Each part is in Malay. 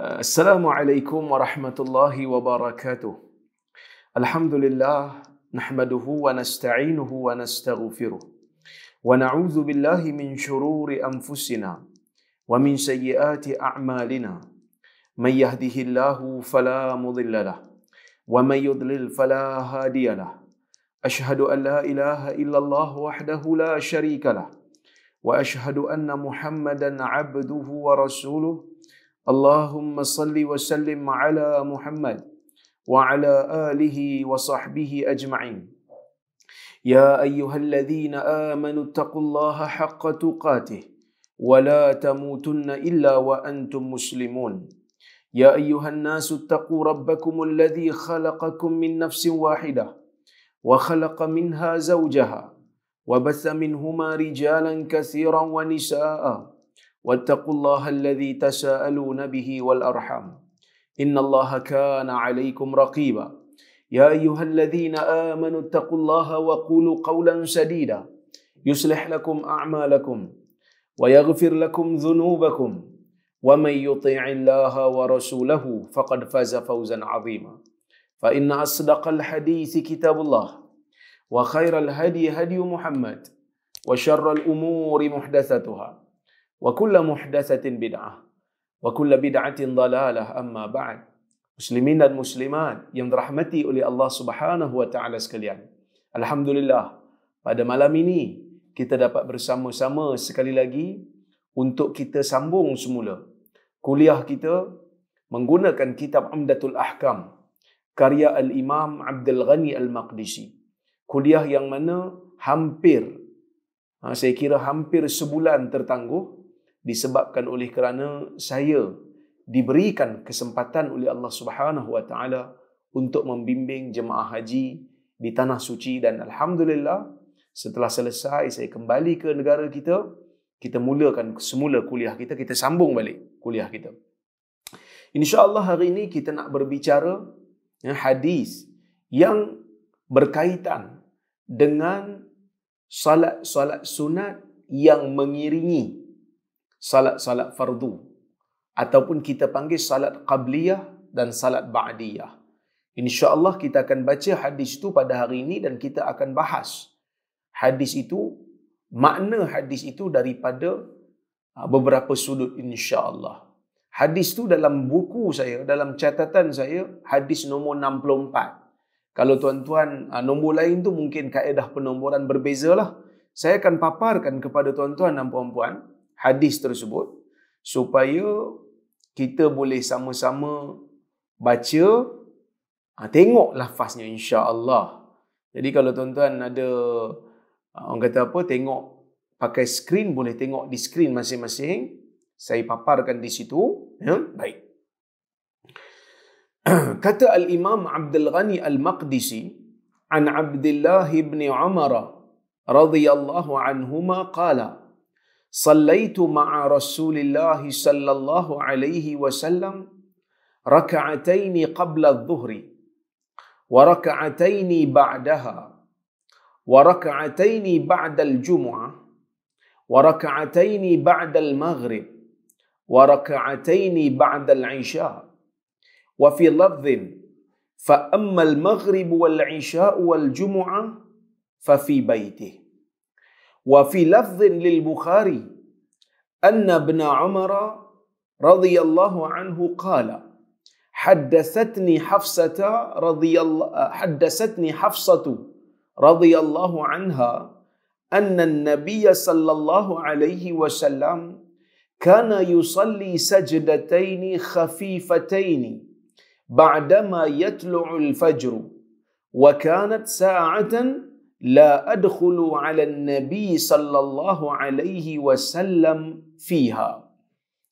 Assalamualaikum warahmatullahi wabarakatuh. Alhamdulillah, nahmaduhu wa nasta'inuhu wa nastaghfiruh. Wa na'udzu billahi min syururi anfusina wa min sayyiati a'malina. May yahdihillahu fala mudilla lah wa may yudlil fala hadiya lah. Ashhadu an la ilaha illallah wahdahu la syarika lah wa ashhadu anna Muhammadan 'abduhu wa rasuluh. Allahumma salli wa sallim ala Muhammad wa ala alihi wa sahbihi ajma'in. Ya ayyuhalladzina amanu taqullaha haqqa tuqatih wa la tamutunna illa wa antum muslimun. Ya ayyuhan nasu taqu rabbakumul ladzi khalaqakum min nafsin wahidah wa khalaqa minha zawjaha wa batha minhuma rijalan katsiran wa nisaa'a. واتقوا الله الذي تساءلون به والأرحام إن الله كان عليكم رقيبا يا أيها الذين آمنوا اتقوا الله وقولوا قولا سديدا يصلح لكم أعمالكم ويغفر لكم ذنوبكم ومن يطيع الله ورسوله فقد فاز فوزا عظيما فإن أصدق الحديث كتاب الله وخير الهدي هدي محمد وشر الأمور محدثاتها wa kullu muhdatsatin bid'ah wa kullu bid'atin dhalalah amma ba'd. Muslimin dan muslimat yang dirahmati oleh Allah Subhanahu wa taala sekalian. Alhamdulillah, pada malam ini kita dapat bersama-sama sekali lagi untuk kita sambung semula kuliah kita menggunakan kitab Umdatul Ahkam karya Al-Imam Abdul Ghani Al-Maqdisi. Kuliah yang mana saya kira hampir sebulan tertangguh disebabkan oleh kerana saya diberikan kesempatan oleh Allah Subhanahu wa taala untuk membimbing jemaah haji di tanah suci, dan alhamdulillah setelah selesai saya kembali ke negara kita mulakan semula kuliah kita sambung balik kuliah kita. Insya-Allah hari ini kita nak berbicara hadis yang berkaitan dengan salat sunat yang mengiringi salat fardu, ataupun kita panggil salat qabliyah dan salat ba'diyah. InsyaAllah kita akan baca hadis itu pada hari ini dan kita akan bahas hadis itu, makna hadis itu daripada beberapa sudut insyaAllah. Hadis itu dalam buku saya, dalam catatan saya, hadis nombor 64. Kalau tuan-tuan nombor lain tu mungkin kaedah penomboran berbezalah. Saya akan paparkan kepada tuan-tuan dan puan-puan hadis tersebut supaya kita boleh sama-sama baca, tengok lafaznya insya-Allah. Jadi kalau tuan-tuan ada orang kata apa, tengok pakai skrin, boleh tengok di skrin masing-masing. Saya paparkan di situ, baik. Kata Al-Imam Abdul Ghani Al-Maqdisi an Abdullah ibn Umar radhiyallahu anhuma qala صليت مع رسول الله صلى الله عليه وسلم ركعتين قبل الظهر وركعتين بعدها وركعتين بعد الجمعة وركعتين بعد المغرب وركعتين بعد العشاء وفي لفظ فأما المغرب والعشاء والجمعة ففي بيته. وفي لفظ للبخاري أن ابن عمر رضي الله عنه قال حدثتني حفصة رضي الله عنها أن النبي صلى الله عليه وسلم كان يصلي سجدتين خفيفتين بعدما يطلع الفجر وكانت ساعة لا أدخل على النبي صلى الله عليه وسلم فيها.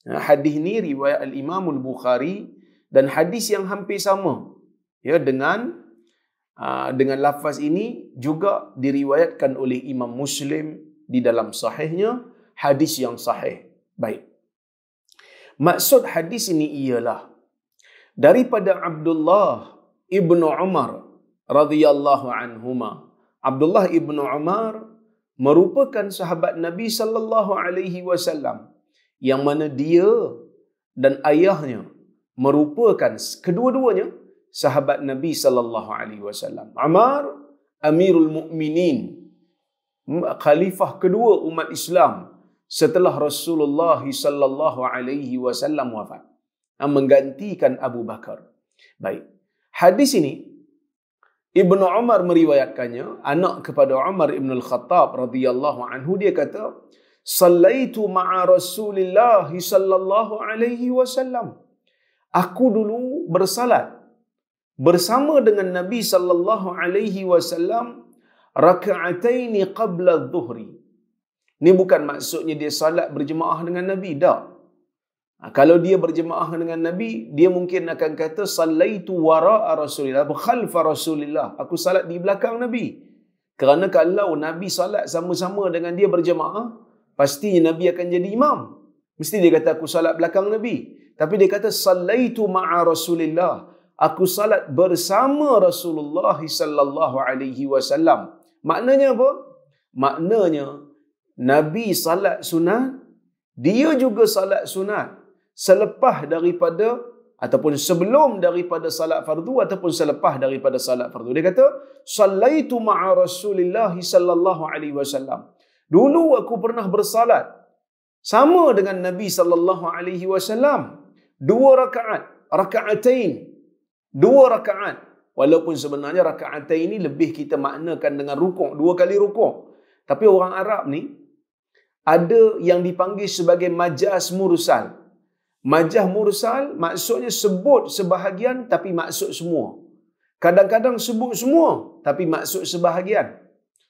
Hadis ini riwayat Al-Imam Al-Bukhari dan hadis yang hampir sama dengan lafaz ini juga diriwayatkan oleh Imam Muslim di dalam sahihnya, hadis yang sahih. Baik. Maksud hadis ini ialah daripada Abdullah ibnu Umar radhiyallahu anhuma. Abdullah ibnu Umar merupakan sahabat Nabi sallallahu alaihi wasallam yang mana dia dan ayahnya merupakan kedua-duanya sahabat Nabi sallallahu alaihi wasallam. Ammar Amirul Mukminin, khalifah kedua umat Islam setelah Rasulullah sallallahu alaihi wasallam wafat, menggantikan Abu Bakar. Baik. Hadis ini Ibnu Umar meriwayatkannya, anak kepada Umar Ibn Al-Khattab radhiyallahu anhu, dia kata, "Sallaitu ma'a Rasulillah sallallahu alaihi wasallam." Aku dulu bersalat bersama dengan Nabi sallallahu alaihi wasallam raka'ataini qabla adh-dhuhri. Ini bukan maksudnya dia salat berjemaah dengan Nabi, tak. Kalau dia berjemaah dengan Nabi, dia mungkin akan kata sallaitu wara'a Rasulillah, khalfa Rasulillah. Aku salat di belakang Nabi. Kerana kalau Nabi salat sama-sama dengan dia berjemaah, pastinya Nabi akan jadi imam. Mesti dia kata aku salat belakang Nabi. Tapi dia kata sallaitu ma'a Rasulillah. Aku salat bersama Rasulullah sallallahu alaihi wasallam. Maknanya apa? Maknanya Nabi salat sunat, dia juga salat sunat selepas daripada ataupun sebelum daripada salat fardu ataupun selepas daripada salat fardu. Dia kata sallaitu ma'a Rasulillah sallallahu alaihi wasallam. Dulu aku pernah bersalat sama dengan Nabi sallallahu alaihi wasallam 2 rakaat, rakaatain. 2 rakaat. Walaupun sebenarnya rakaatain ini lebih kita maknakan dengan rukuk, 2 kali rukuk. Tapi orang Arab ni ada yang dipanggil sebagai majaz mursal. Majaz mursal maksudnya sebut sebahagian tapi maksud semua. Kadang-kadang sebut semua tapi maksud sebahagian.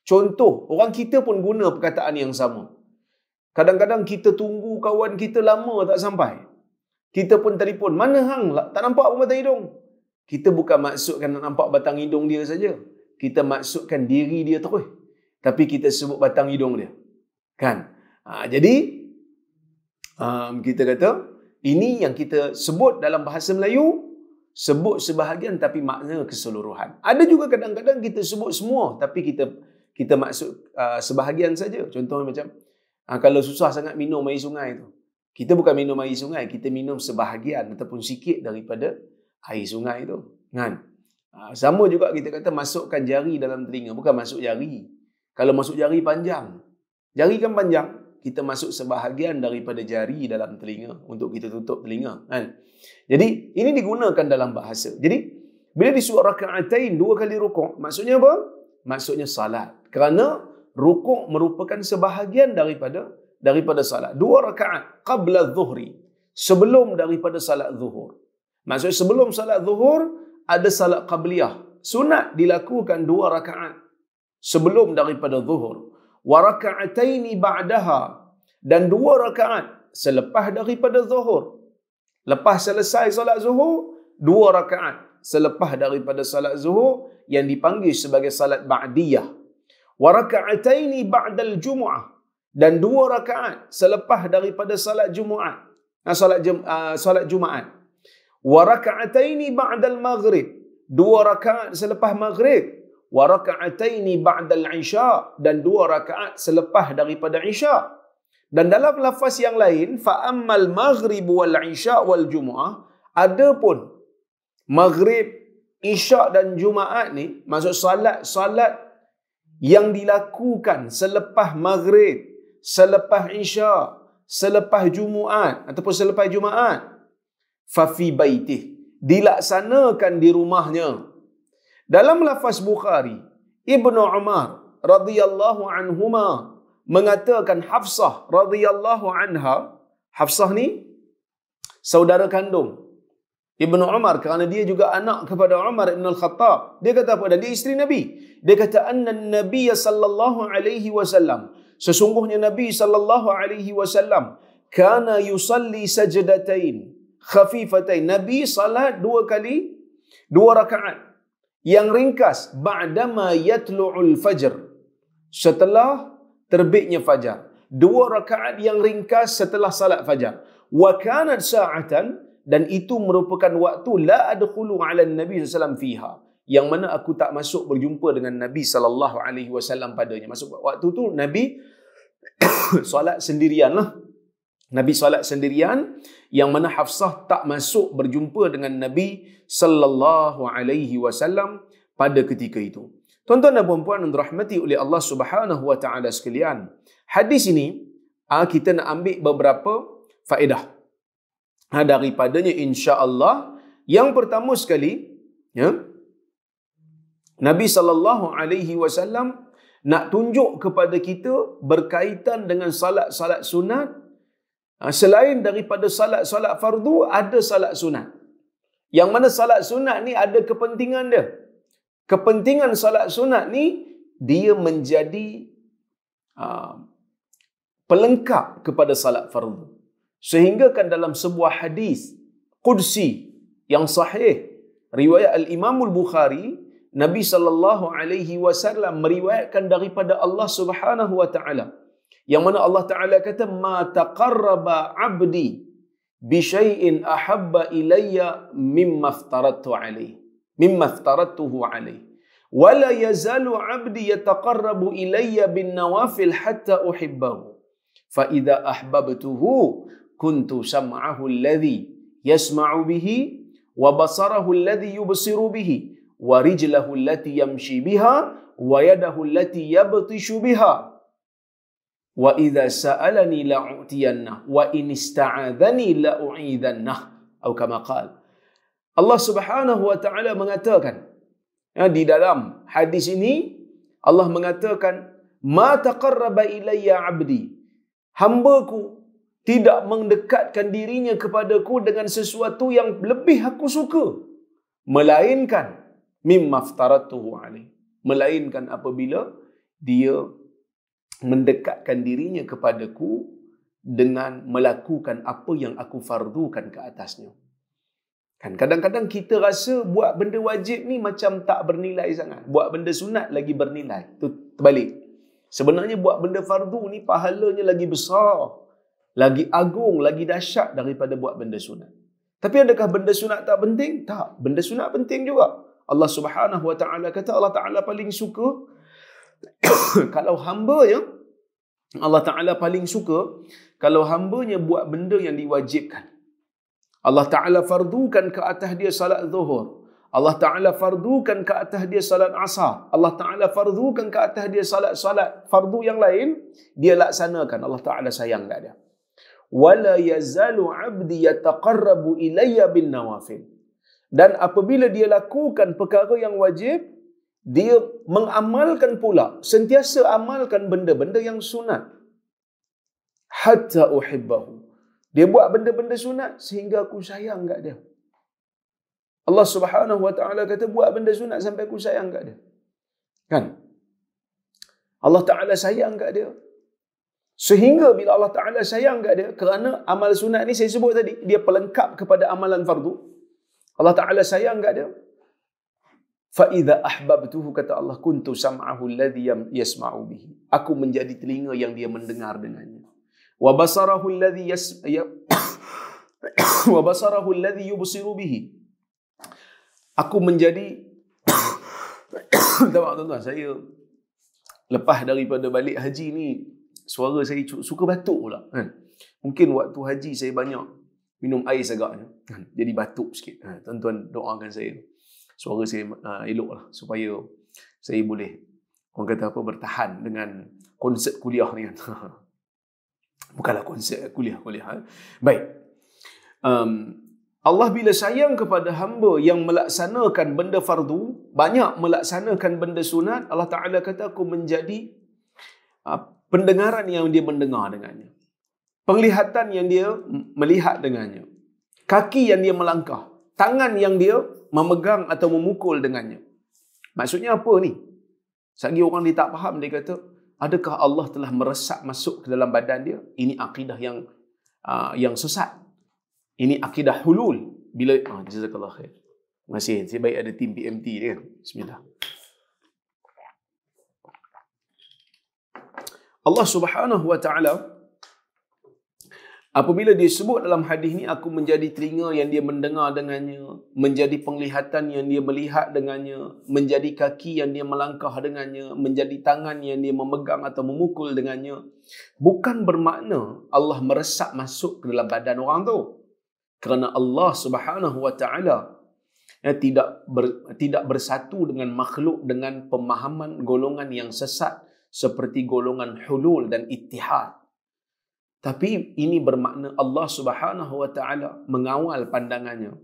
Contoh, orang kita pun guna perkataan yang sama. Kadang-kadang kita tunggu kawan kita lama tak sampai. Kita pun telefon, mana hang? Tak nampak pun batang hidung. Kita bukan maksudkan nak nampak batang hidung dia saja. Kita maksudkan diri dia terus. Tapi kita sebut batang hidung dia. Kan? Jadi, kita kata, ini yang kita sebut dalam bahasa Melayu, sebut sebahagian tapi makna keseluruhan. Ada juga kadang-kadang kita sebut semua, tapi kita maksud sebahagian saja. Contohnya macam, kalau susah sangat minum air sungai tu, kita bukan minum air sungai, kita minum sebahagian ataupun sikit daripada air sungai tu. Kan? Sama juga kita kata masukkan jari dalam telinga, bukan masuk jari. Kalau masuk jari panjang, jari kan panjang, kita masuk sebahagian daripada jari dalam telinga untuk kita tutup telinga. Kan? Jadi ini digunakan dalam bahasa. Jadi bila disuruh rakaatain 2 kali rukuk, maksudnya apa? Maksudnya salat. Kerana rukuk merupakan sebahagian daripada salat. 2 rakaat qabla adh-dhuhri, sebelum daripada salat zuhur. Maksudnya sebelum salat zuhur ada salat qabliyah. Sunat dilakukan 2 rakaat sebelum daripada zuhur. Wa raka'ataini ba'daha, dan 2 rakaat selepas daripada zuhur. Lepas selesai salat zuhur, 2 rakaat selepas daripada salat zuhur yang dipanggil sebagai salat ba'diyah. Wa raka'ataini ba'dal jumu'ah, dan 2 rakaat selepas daripada salat Jumaat. Salat Jumaat. Wa raka'ataini ba'dal maghrib, 2 rakaat selepas maghrib. Wa raka'ataini ba'dal isya, dan 2 rakaat selepas daripada isya. Dan dalam lafaz yang lain, fa ammal maghrib wal isya wal jumu'ah, adapun maghrib, isya dan Jumaat ni, maksud salat yang dilakukan selepas maghrib, selepas isya, selepas Jumaat ataupun selepas Jumaat, fa fi baitih, dilaksanakan di rumahnya. Dalam lafaz Bukhari, Ibnu Umar radhiyallahu anhuma mengatakan Hafsah radhiyallahu anha, Hafsah ni saudara kandung Ibnu Umar, kerana dia juga anak kepada Umar Ibn Al-Khattab. Dia kata apa? Dan dia isteri Nabi. Dia kata anna Nabi sallallahu alaihi wasallam, sesungguhnya Nabi sallallahu alaihi wasallam kana yusalli sajdatain khafifatain. Nabi salat 2 kali 2 rakaat yang ringkas ba'dama yatlu'ul fajr, setelah terbitnya fajar. 2 rakaat yang ringkas setelah salat fajar. Wa kanat sa'atan, dan itu merupakan waktu la adkhulu 'ala Nabi sallallahu alaihi wasallam fiha, yang mana aku tak masuk berjumpa dengan Nabi sallallahu alaihi wasallam padanya. Maksud waktu tu Nabi solat sendirianlah. Nabi solat sendirian, yang mana Hafsah tak masuk berjumpa dengan Nabi sallallahu alaihi wasallam pada ketika itu. Tuan-tuan dan puan-puan yang dirahmati oleh Allah Subhanahu wa taala sekalian, hadis ini kita nak ambil beberapa faedah daripadanya insya-Allah. Yang pertama sekali, ya, Nabi sallallahu alaihi wasallam nak tunjuk kepada kita berkaitan dengan salat-salat sunat. Selain daripada salat-salat fardu, ada salat sunat. Yang mana salat sunat ni ada kepentingan dia. Kepentingan salat sunat ni, dia menjadi pelengkap kepada salat fardu. Sehingga kan dalam sebuah hadis qudsi yang sahih, riwayat Al-Imam Al-Bukhari, Nabi sallallahu alaihi wasallam meriwayatkan daripada Allah Subhanahu wa taala, yang mana Allah Taala kata, ma taqarraba 'abdi bi syai'in ahabba ilayya mimma aftaradtuhu alayhi wa la yazalu 'abdi yataqarrabu ilayya bin nawafil hatta uhibbahu fa idza ahbabtuhu kuntu sam'ahu alladhi yasma'u bihi wa basarahu alladhi yubsiru bihi wa rijlahu allati yamshi biha wa yadahu allati yabtishu biha wa idza sa'alani la'utiyanna wa in ista'adzani la'u'idzannah, atau kama qala. Allah Subhanahu wa taala mengatakan, di dalam hadis ini Allah mengatakan, ma taqarraba ilayya 'abdi, hamba-ku tidak mendekatkan dirinya kepadaku dengan sesuatu yang lebih aku suka, melainkan mimma aftaratuhu alaih, melainkan apabila dia mendekatkan dirinya kepadaku dengan melakukan apa yang aku fardukan ke atasnya. Kan kadang-kadang kita rasa buat benda wajib ni macam tak bernilai sangat, buat benda sunat lagi bernilai. Tu terbalik. Sebenarnya buat benda fardu ni pahalanya lagi besar, lagi agung, lagi dahsyat daripada buat benda sunat. Tapi adakah benda sunat tak penting? Tak, benda sunat penting juga. Allah Subhanahu wa taala kata, Allah Taala paling suka kalau hamba-Nya, Allah Ta'ala paling suka kalau hamba-Nya buat benda yang diwajibkan. Allah Ta'ala fardukan ke atas dia salat zuhur, Allah Ta'ala fardukan ke atas dia salat asar, Allah Ta'ala fardukan ke atas dia salat fardu yang lain, dia laksanakan. Allah Ta'ala sayang kat dia. Wala yazalu 'abdi yataqarrabu ilayya bin nawafil, dan apabila dia lakukan perkara yang wajib, dia mengamalkan pula, sentiasa amalkan benda-benda yang sunat. Hatta uhibbahu, dia buat benda-benda sunat sehingga aku sayang kat dia. Allah Subhanahu wa taala kata, buat benda sunat sampai aku sayang kat dia. Kan? Allah Taala sayang kat dia. Sehingga bila Allah Taala sayang kat dia, kerana amal sunat ni saya sebut tadi, dia pelengkap kepada amalan fardu. Allah Taala sayang kat dia. Fa idza ahbabtuhu, kata Allah, kuntu sam'ahu alladhi yasma'u bihi, aku menjadi telinga yang dia mendengar dengannya. Wa basarahu alladhi wa basarahu alladhi yubsiru bihi, aku menjadi tuan-tuan, saya lepas daripada balik haji ni, suara saya suka batuk pula, kan? Mungkin waktu haji saya banyak minum air segaknya, jadi batuk sikit. Tuan-tuan doakan saya, suara saya eloklah, supaya saya boleh, orang kata apa, bertahan dengan konsert kuliah ni kan. Bukanlah konsert kuliah. Baik. Allah bila sayang kepada hamba yang melaksanakan benda fardu, banyak melaksanakan benda sunat, Allah Ta'ala kata, aku menjadi pendengaran yang dia mendengar dengannya, penglihatan yang dia melihat dengannya, kaki yang dia melangkah, tangan yang dia memegang atau memukul dengannya. Maksudnya apa ni? Selagi orang dia tak faham, dia kata, adakah Allah telah meresap masuk ke dalam badan dia? Ini akidah yang sesat. Ini akidah hulul. Bila jazakallah khair. Terima kasih. Saya baik ada tim PMT dia kan. Bismillah. Allah Subhanahu wa taala Apabila dia sebut dalam hadis ni, aku menjadi telinga yang dia mendengar dengannya, menjadi penglihatan yang dia melihat dengannya, menjadi kaki yang dia melangkah dengannya, menjadi tangan yang dia memegang atau memukul dengannya. Bukan bermakna Allah meresap masuk ke dalam badan orang tu. Kerana Allah Subhanahu wa taala tidak bersatu dengan makhluk dengan pemahaman golongan yang sesat seperti golongan hulul dan ittihad. Tapi ini bermakna Allah Subhanahu wa taala mengawal pandangannya,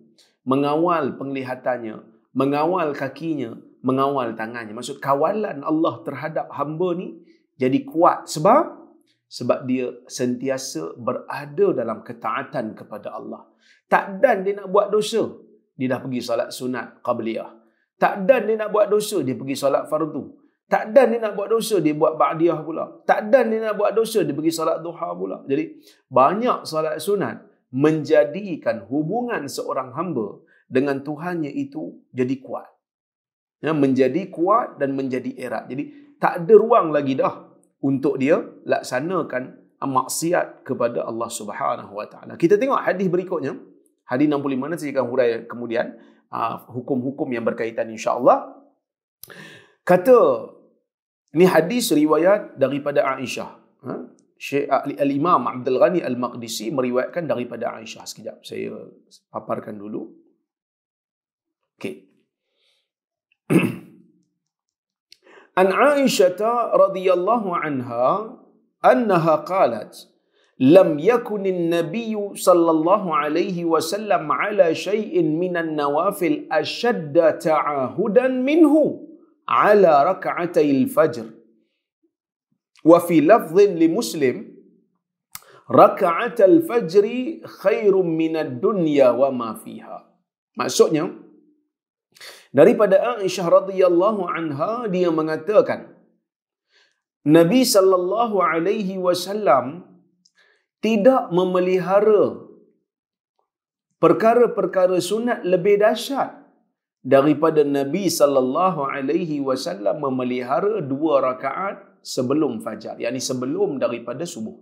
mengawal penglihatannya, mengawal kakinya, mengawal tangannya. Maksud kawalan Allah terhadap hamba ni jadi kuat sebab dia sentiasa berada dalam ketaatan kepada Allah. Tak dan dia nak buat dosa, dia dah pergi solat sunat qabliyah. Tak dan dia nak buat dosa, dia pergi solat fardu. Tak dan dia nak buat dosa, dia buat ba'diyah pula. Tak dan dia nak buat dosa, dia pergi solat duha pula. Jadi, banyak solat sunat menjadikan hubungan seorang hamba dengan Tuhannya itu jadi kuat. Ya, menjadi kuat dan menjadi erat. Jadi, tak ada ruang lagi dah untuk dia laksanakan maksiat kepada Allah Subhanahu wa taala. Kita tengok hadis berikutnya. Hadis 65 nanti saya akan hurai kemudian hukum-hukum yang berkaitan insya-Allah. Kata ini hadis riwayat daripada Aisyah. Syekh Al-Imam Abdul Ghani Al-Maqdisi meriwayatkan daripada Aisyah. Sekejap saya paparkan dulu. Okey. An Aisyah radhiyallahu anha annaha qalat lam yakun an-nabiy sallallahu alaihi wasallam ala shay'in minan nawafil ashadda ta'ahudan minhu ala rak'atay al-fajr wa fi lafdhin li Muslim rak'at al-fajr khairun min ad-dunya wa ma fiha. Maksudnya daripada Aisyah radhiyallahu anha dia mengatakan Nabi sallallahu alaihi wasallam tidak memelihara perkara-perkara sunat lebih dahsyat daripada Nabi sallallahu alaihi wasallam memelihara 2 rakaat sebelum fajar, yakni sebelum daripada subuh.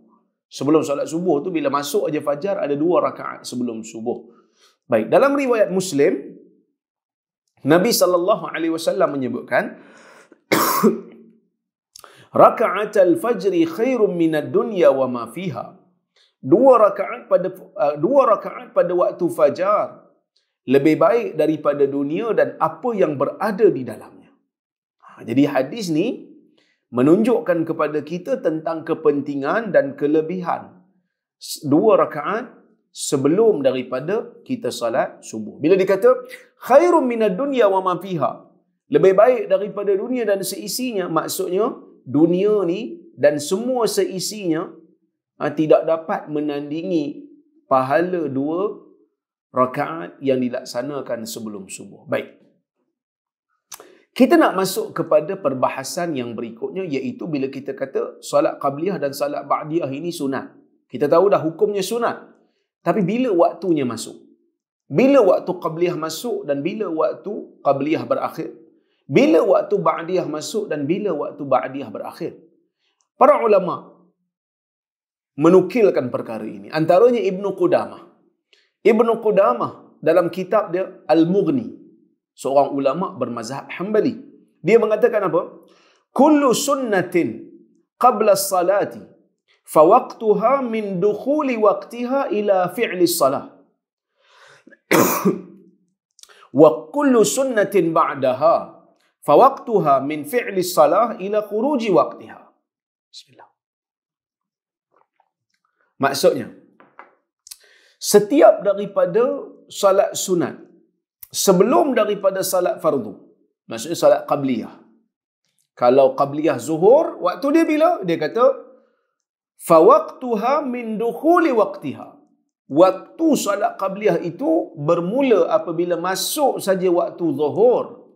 Sebelum solat subuh tu bila masuk aja fajar ada 2 rakaat sebelum subuh. Baik, dalam riwayat Muslim Nabi sallallahu alaihi wasallam menyebutkan rakaat al-fajr khairun min ad-dunya wa ma fiha. 2 rakaat pada waktu fajar lebih baik daripada dunia dan apa yang berada di dalamnya. Jadi hadis ni menunjukkan kepada kita tentang kepentingan dan kelebihan 2 rakaat sebelum daripada kita salat subuh. Bila dikata khairum minad dunya wa ma fiha, lebih baik daripada dunia dan seisinya, maksudnya dunia ni dan semua seisinya tidak dapat menandingi pahala 2 rakaat yang dilaksanakan sebelum subuh. Baik. Kita nak masuk kepada perbahasan yang berikutnya, iaitu bila kita kata solat qabliyah dan solat ba'diyah ini sunat. Kita tahu dah hukumnya sunat. Tapi bila waktunya masuk? Bila waktu qabliyah masuk dan bila waktu qabliyah berakhir? Bila waktu ba'diyah masuk dan bila waktu ba'diyah berakhir? Para ulama menukilkan perkara ini. Antaranya Ibnu Qudamah. Ibnu Qudamah dalam kitab dia Al-Mughni, seorang ulama bermazhab Hanbali. Dia mengatakan apa? Kullu sunnatin qabla as-salati fa waqtuha min dukhuli waqtiha ila fi'li as-salah. Wa kullu sunnatin ba'daha fa waqtuha min fi'li as-salah ila khuruji waqtiha. Bismillah. Maksudnya setiap daripada salat sunat sebelum daripada salat fardu, maksudnya salat qabliyah. Kalau qabliyah zuhur, waktu dia bila? Dia kata fa waqtuha min dukhuli waqtiha. Waktu salat qabliyah itu bermula apabila masuk saja waktu zuhur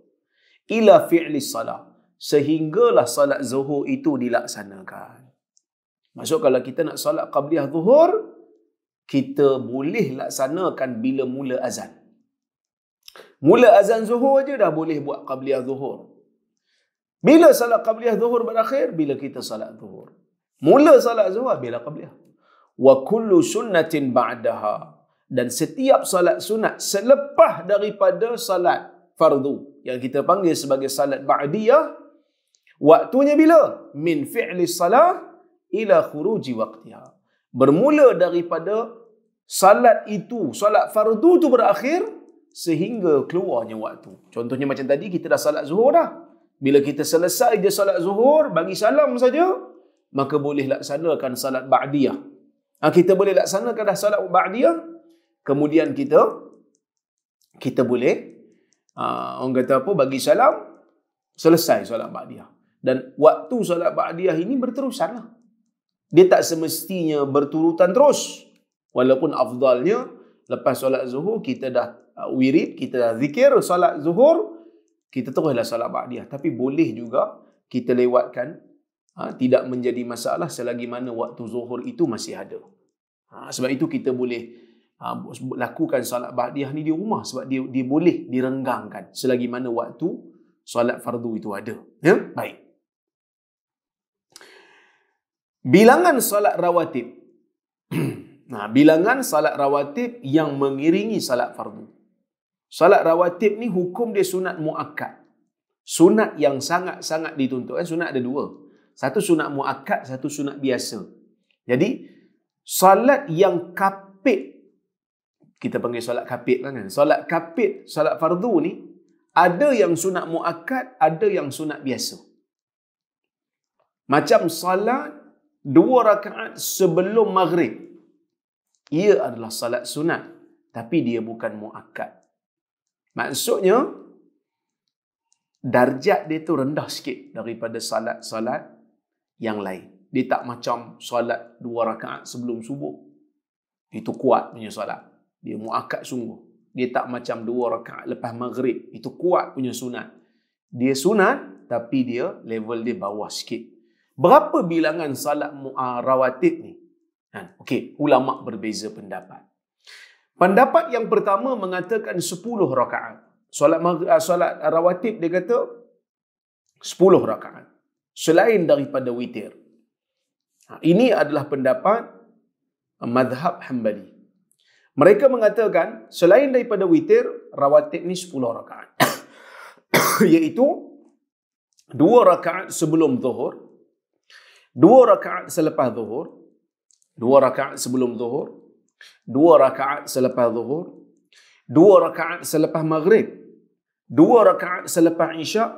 ila fi'li salat, sehinggalah salat zuhur itu dilaksanakan. Maksud kalau kita nak salat qabliyah zuhur, kita boleh laksanakan bila mula azan. Mula azan zuhur aja dah boleh buat qabliyah zuhur. Bila salat qabliyah zuhur berakhir? Bila kita salat zuhur. Mula salat zuhur bila qabliyah. wa kullu sunnatin ba'daha, dan setiap salat sunat selepas daripada salat fardu yang kita panggil sebagai salat ba'diyah, waktunya bila? Min fi'li salah ila khuruji waqtiha. Bermula daripada salat itu, salat fardu tu berakhir sehingga keluarnya waktu. Contohnya macam tadi kita dah salat zuhur dah. Bila kita selesai je salat zuhur, bagi salam saja, maka boleh laksanakan salat ba'diyah. Kita boleh laksanakan dah salat ba'diyah, kemudian kita boleh orang kata apa, bagi salam, selesai salat ba'diyah. Dan waktu salat ba'diyah ini berterusan lah. Dia tak semestinya berturutan terus. Walaupun afdalnya lepas solat zuhur kita dah wirid, kita dah zikir solat zuhur, kita teruslah solat ba'diyah. Tapi boleh juga kita lewatkan, tidak menjadi masalah selagi mana waktu zuhur itu masih ada. Sebab itu kita boleh lakukan solat ba'diyah ni di rumah, sebab dia boleh direnggangkan selagi mana waktu solat fardu itu ada. Ya? Baik. Bilangan solat rawatib. Bilangan salat rawatib yang mengiringi salat fardu. Salat rawatib ni hukum dia sunat muakkad. Sunat yang sangat-sangat dituntut. Sunat ada dua. Satu sunat muakkad, satu sunat biasa. Jadi, salat yang kapit, kita panggil salat kapit kan? Salat kapit, salat fardu ni, ada yang sunat muakkad, ada yang sunat biasa. Macam salat 2 rakaat sebelum maghrib. Ia adalah salat sunat, tapi dia bukan muakkad. Maksudnya, darjat dia tu rendah sikit daripada salat-salat yang lain. Dia tak macam salat 2 rakaat sebelum subuh. Itu kuat punya salat. Dia muakkad sungguh. Dia tak macam 2 rakaat lepas maghrib. Itu kuat punya sunat. Dia sunat, tapi dia level dia bawah sikit. Berapa bilangan salat rawatib ni? Okey, ulama berbeza pendapat. Pendapat yang pertama mengatakan 10 rakaat. Solat rawatib dia kata 10 rakaat. Selain daripada witir. Ini adalah pendapat mazhab Hanbali. Mereka mengatakan selain daripada witir, rawatib ni 10 rakaat. Iaitu 2 rakaat sebelum zuhur, 2 rakaat selepas zuhur, 2 rakaat sebelum zuhur, 2 rakaat selepas zuhur, 2 rakaat selepas maghrib, 2 rakaat selepas isyak,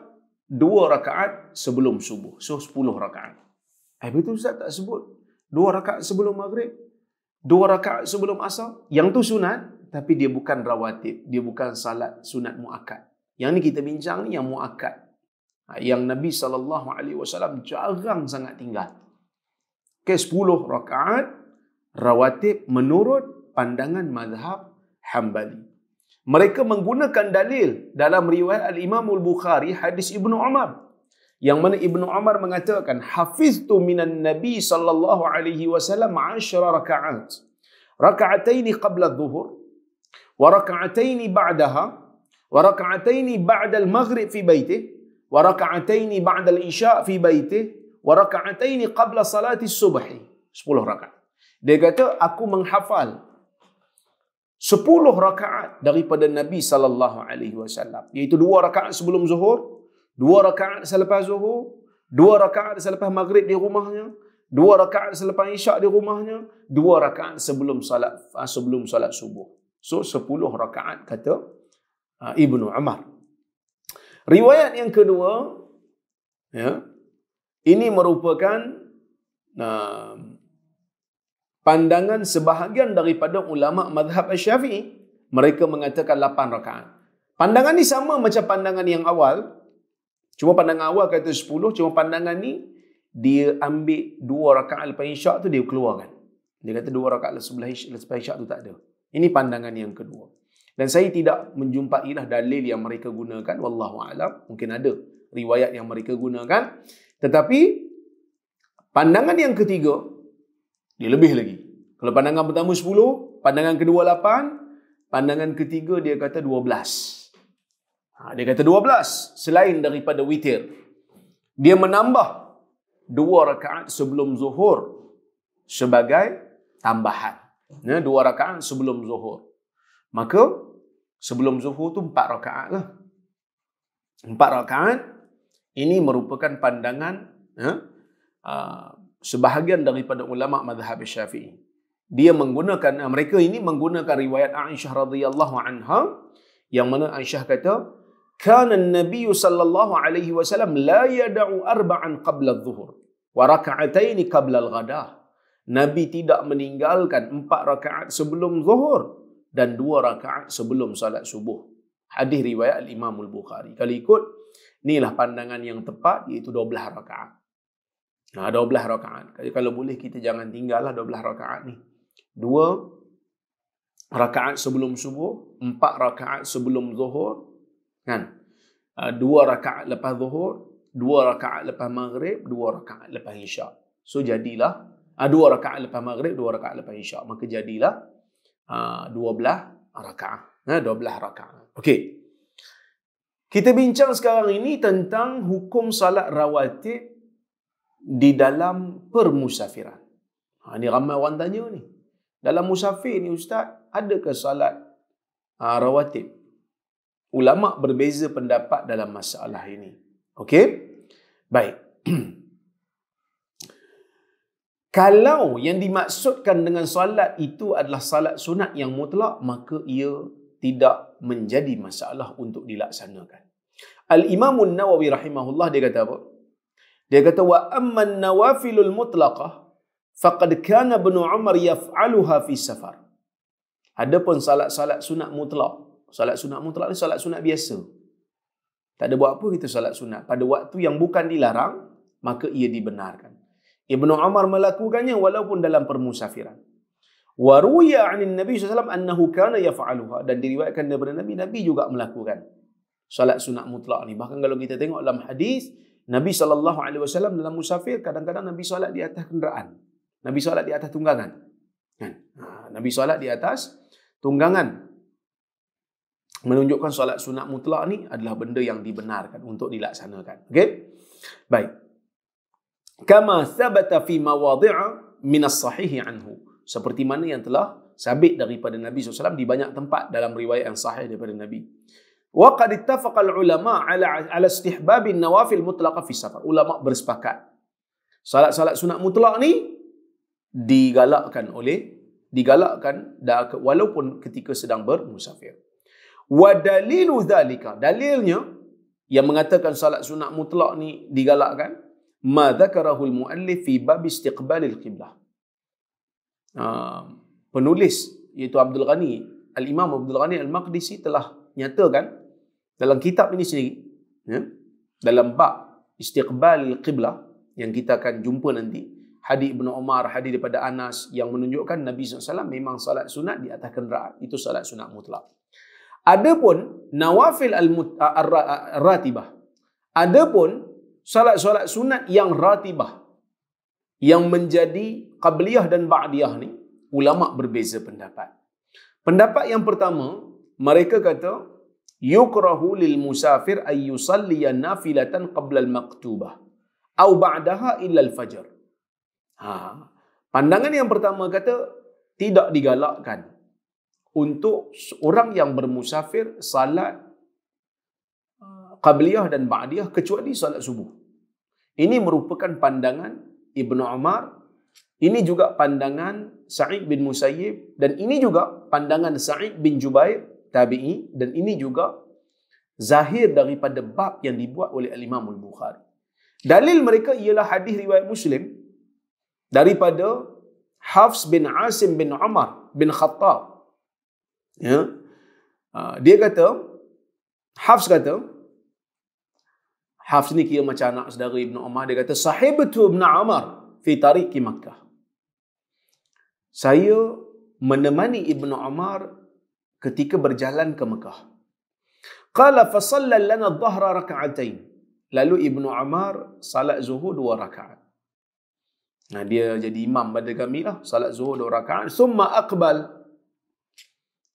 2 rakaat sebelum subuh. So 10 rakaat. Betul Ustaz tak sebut 2 rakaat sebelum maghrib, 2 rakaat sebelum asar? Yang tu sunat, tapi dia bukan rawatib. Dia bukan salat sunat muakkad. Yang ni kita bincang ni yang muakkad. Yang Nabi SAW jarang sangat tinggal. Okay, 10 rakaat rawatib menurut pandangan mazhab Hanbali. Mereka menggunakan dalil dalam riwayat Al-Imam Al-Bukhari, hadis Ibnu Umar. Yang mana Ibnu Umar mengatakan, hafiztu minan Nabi sallallahu alaihi wasallam 10 rakaat. Raka'ataini qabla adh-dhuhur, wa raka'ataini ba'daha, wa raka'ataini ba'da al-maghrib fi baitih, wa raka'ataini ba'da al-isya' fi baitih, wa raka'ataini qabla salati subhi. 10 rakaat. Dia kata, aku menghafal 10 rakaat daripada Nabi sallallahu alaihi wasallam, iaitu 2 rakaat sebelum zuhur, 2 rakaat selepas zuhur, 2 rakaat selepas maghrib di rumahnya, 2 rakaat selepas isyak di rumahnya, 2 rakaat sebelum salat subuh. So 10 rakaat kata Ibnu Umar. Riwayat yang kedua, ya, ini merupakan pandangan sebahagian daripada ulama mazhab Asy-Syafi'i. Mereka mengatakan 8 rakaat. Pandangan ni sama macam pandangan yang awal. Cuma pandangan awal kata 10, cuma pandangan ni dia ambil 2 rakaat lepas isyak tu dia keluarkan. Dia kata 2 rakaat lepas isyak tu tak ada. Ini pandangan yang kedua. Dan saya tidak menjumpailah dalil yang mereka gunakan, wallahu a'lam. Mungkin ada riwayat yang mereka gunakan. Tetapi pandangan yang ketiga dia lebih lagi. Kalau pandangan pertama 10, pandangan kedua 8, pandangan ketiga dia kata 12. Dia kata 12 selain daripada witir. Dia menambah 2 rakaat sebelum zuhur sebagai tambahan. Ya, 2 rakaat sebelum zuhur. Maka sebelum zuhur tu 4 rakaat lah. 4 rakaat ini merupakan pandangan sebahagian daripada ulama mazhab Syafi'i. Mereka ini menggunakan riwayat Aisyah radhiyallahu anha yang mana Aisyah kata, "Kana an-nabiy sallallahu alaihi wasallam la yad'u arba'an qabla adh-dhuhur wa rak'atayn qabla al-ghadah." Nabi tidak meninggalkan 4 rakaat sebelum zuhur dan 2 rakaat sebelum salat subuh. Hadis riwayat Al-Imam Al-Bukhari. Kalau ikut, inilah pandangan yang tepat, iaitu 12 rakaat. 12 rakaat. Kalau boleh kita jangan tinggallah 12 rakaat ni. 2 rakaat sebelum subuh, 4 rakaat sebelum zuhur, kan? 2 rakaat lepas zuhur, 2 rakaat lepas maghrib, 2 rakaat lepas isyak. So jadilah 2 rakaat lepas maghrib, 2 rakaat lepas isyak. Maka jadilah 12 rakaat. 12 rakaat. Okey. Kita bincang sekarang ini tentang hukum salat rawatib di dalam permusafiran. Ni ramai orang tanya ni. Dalam musafir ni ustaz, adakah salat rawatib? Ulama berbeza pendapat dalam masalah ini. Okey? Baik. Kalau yang dimaksudkan dengan salat itu adalah salat sunat yang mutlak, maka ia tidak menjadi masalah untuk dilaksanakan. Al-Imam An-Nawawi rahimahullah dia kata apa? Dia kata, wa amma an-nawafilul mutlaqah faqad kana Ibn Umar yaf'aluha fi safar. Adapun salat-salat sunat mutlak. Salat sunat mutlak ni salat sunat biasa. Tak ada buat apa kita salat sunat. Pada waktu yang bukan dilarang, maka ia dibenarkan. Ibn Umar melakukannya walaupun dalam permusafiran. Wa ruya 'anil Nabi sallallahu alaihi wasallam annahu kana yaf'aluha, dan diriwayatkan daripada Nabi juga melakukan salat sunat mutlak ni. Bahkan kalau kita tengok dalam hadis, Nabi sallallahu alaihi wasallam dalam musafir kadang-kadang Nabi solat di atas kenderaan. Nabi solat di atas tunggangan. Kan? Nabi solat di atas tunggangan. Menunjukkan solat sunat mutlak ni adalah benda yang dibenarkan untuk dilaksanakan. Okey? Baik. Kama thabata fi mawadhi'a min as-sahih anhu. Seperti mana yang telah sabit daripada Nabi SAW di banyak tempat dalam riwayat yang sahih daripada Nabi. Wa qad ittafaqa al-ulama ala istihbab an-nawafil mutlaqa fi safar. Ulama bersepakat salat-salat sunat mutlak ni digalakkan walaupun ketika sedang bermusafir. Wa dalilu zalika, dalilnya yang mengatakan salat sunat mutlak ni digalakkan, ma dzakarahu al-muallif fi bab istiqbal al-qiblah. Penulis iaitu Abdul Ghani, Al-Imam Abdul Ghani Al-Maqdisi telah nyatakan dalam kitab ini sendiri, ya, dalam bab istiqbal al-qiblah yang kita akan jumpa nanti, hadis Ibn Umar, hadis daripada Anas yang menunjukkan Nabi SAW memang salat sunat di atas kenderaan. Itu salat sunat mutlak. Adapun nawafil al-ratibah, adapun salat-salat sunat yang ratibah, yang menjadi qabliyah dan ba'diyah ni, ulama berbeza pendapat. Pendapat yang pertama, mereka kata yukrahu lil musafir ay yusalliya nafilatan qabla al-maktubah au ba'daha illa al-fajr. Pandangan yang pertama kata tidak digalakkan untuk orang yang bermusafir salat qabliyah dan ba'diyah kecuali salat subuh. Ini merupakan pandangan Ibn Umar, ini juga pandangan Sa'id bin Musayyib, dan ini juga pandangan Sa'id bin Jubair tabi'i, dan ini juga zahir daripada bab yang dibuat oleh Al-Imam Al-Bukhari. Dalil mereka ialah hadis riwayat Muslim daripada Hafs bin Asim bin Umar bin Khattab. Ya. Dia kata, Hafs ni kira macam anak saudara Ibn Umar. Dia kata, sahibtu Ibn Umar fi tariqi Makkah. Saya menemani Ibn Umar ketika berjalan ke Mekah. Qala fa shalla lana adh-dhahra rak'atain. Lalu Ibn Umar salat zuhur 2 rakaat. Dia jadi imam pada kami lah, salat zuhur 2 rakaat. Summa aqbal.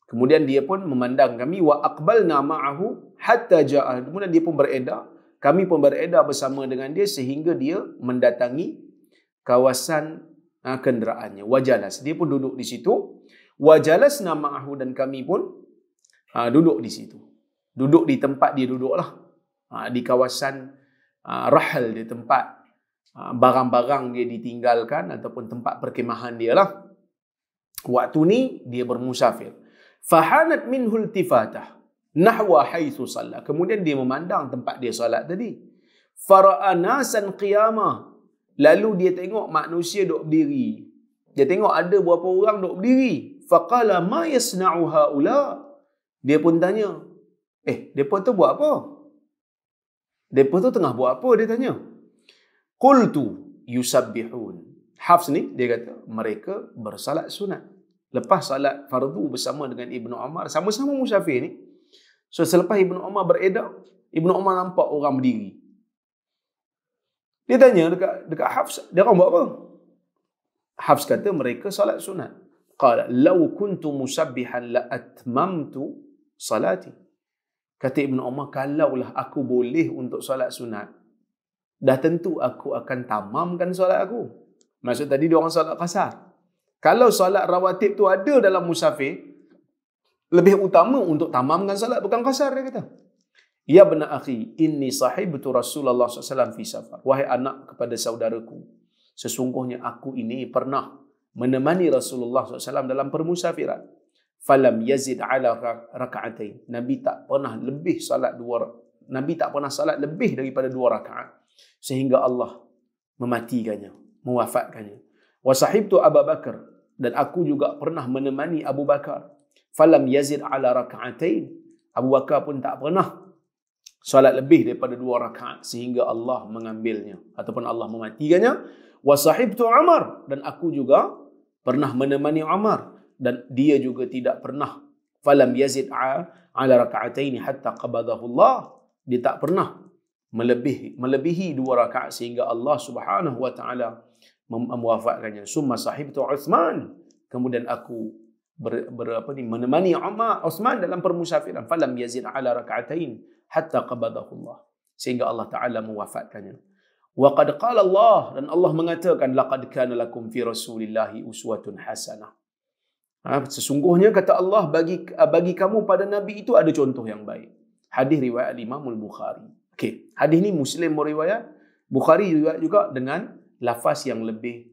Kemudian dia pun memandang kami, wa aqbalna ma'ahu hatta ja'a. Kemudian dia pun beredar, kami pun beredar bersama dengan dia sehingga dia mendatangi kawasan kenderaannya. Wajalas, dia pun duduk di situ. Wajalasna ma'ahu, dan kami pun duduk di situ. Duduk di tempat dia duduklah. Di kawasan rahal, di tempat barang-barang dia ditinggalkan ataupun tempat perkemahan dia lah. Waktu ni dia bermusafir. Fahanat minhul tifatah nahwa haitsu shalla. Kemudian dia memandang tempat dia solat tadi. Fara'a nasan qiyama. Lalu dia tengok manusia duduk berdiri. Dia tengok ada berapa orang duduk berdiri. Faqala ma yasna'u haula. Dia pun tanya, depa tu buat apa? Depa tu tengah buat apa? Dia tanya. Qultu yusabbihun. Hafs ni dia kata mereka bersalat sunat. Lepas salat fardu bersama dengan Ibnu Umar, sama-sama musafir ni. So selepas Ibnu Umar beredar, Ibnu Umar nampak orang berdiri. Dia tanya dekat Hafs, dia orang buat apa? Hafs kata mereka salat sunat. Qala law kuntu musabbihan la atmamtu salati. Kata Ibnu Umar, kalaulah aku boleh untuk salat sunat, dah tentu aku akan tamamkan solat aku. Maksud tadi dia orang solat kasar. Kalau solat rawatib tu ada dalam musafir, lebih utama untuk tamamkan solat, bukan kasar, dia kata. Ya bena akhi, inni sahibtu Rasulullah SAW fi safar. Wahai anak kepada saudaraku, sesungguhnya aku ini pernah menemani Rasulullah SAW dalam permusafiran. Falam yazid ala raka'atain. Nabi tak pernah salat lebih daripada 2 rakaat. Sehingga Allah mematikannya, mewafatkannya. Wa sahibtu Abu Bakar, dan aku juga pernah menemani Abu Bakar. Falam yazid ala raka'atain. Abu Bakar pun tak pernah salat lebih daripada 2 rakaat sehingga Allah mengambilnya ataupun Allah mematikannya. Wa sahibtu Umar, dan aku juga pernah menemani Umar, dan dia juga tidak pernah. Falam yazid ala raka'atain hatta qabadahu Allah. Dia tak pernah melebihi 2 rakaat sehingga Allah Subhanahu wa taala mewafatkannya. Summa sahibtu Uthman, kemudian aku menemani Uthman dalam permusafiran. Falam yazid ala raka'atain hatta qabadahu Allah, sehingga Allah taala mewafatkannya. Wa qad qala Allah, dan Allah mengatakan laqad kana lakum fi rasulillahi uswatun hasanah. Sesungguhnya kata Allah bagi kamu pada nabi itu ada contoh yang baik. Hadis riwayat Imam Al-Bukhari. Okey, hadis ni Muslim meriwayat, Bukhari riwayat juga dengan lafaz yang lebih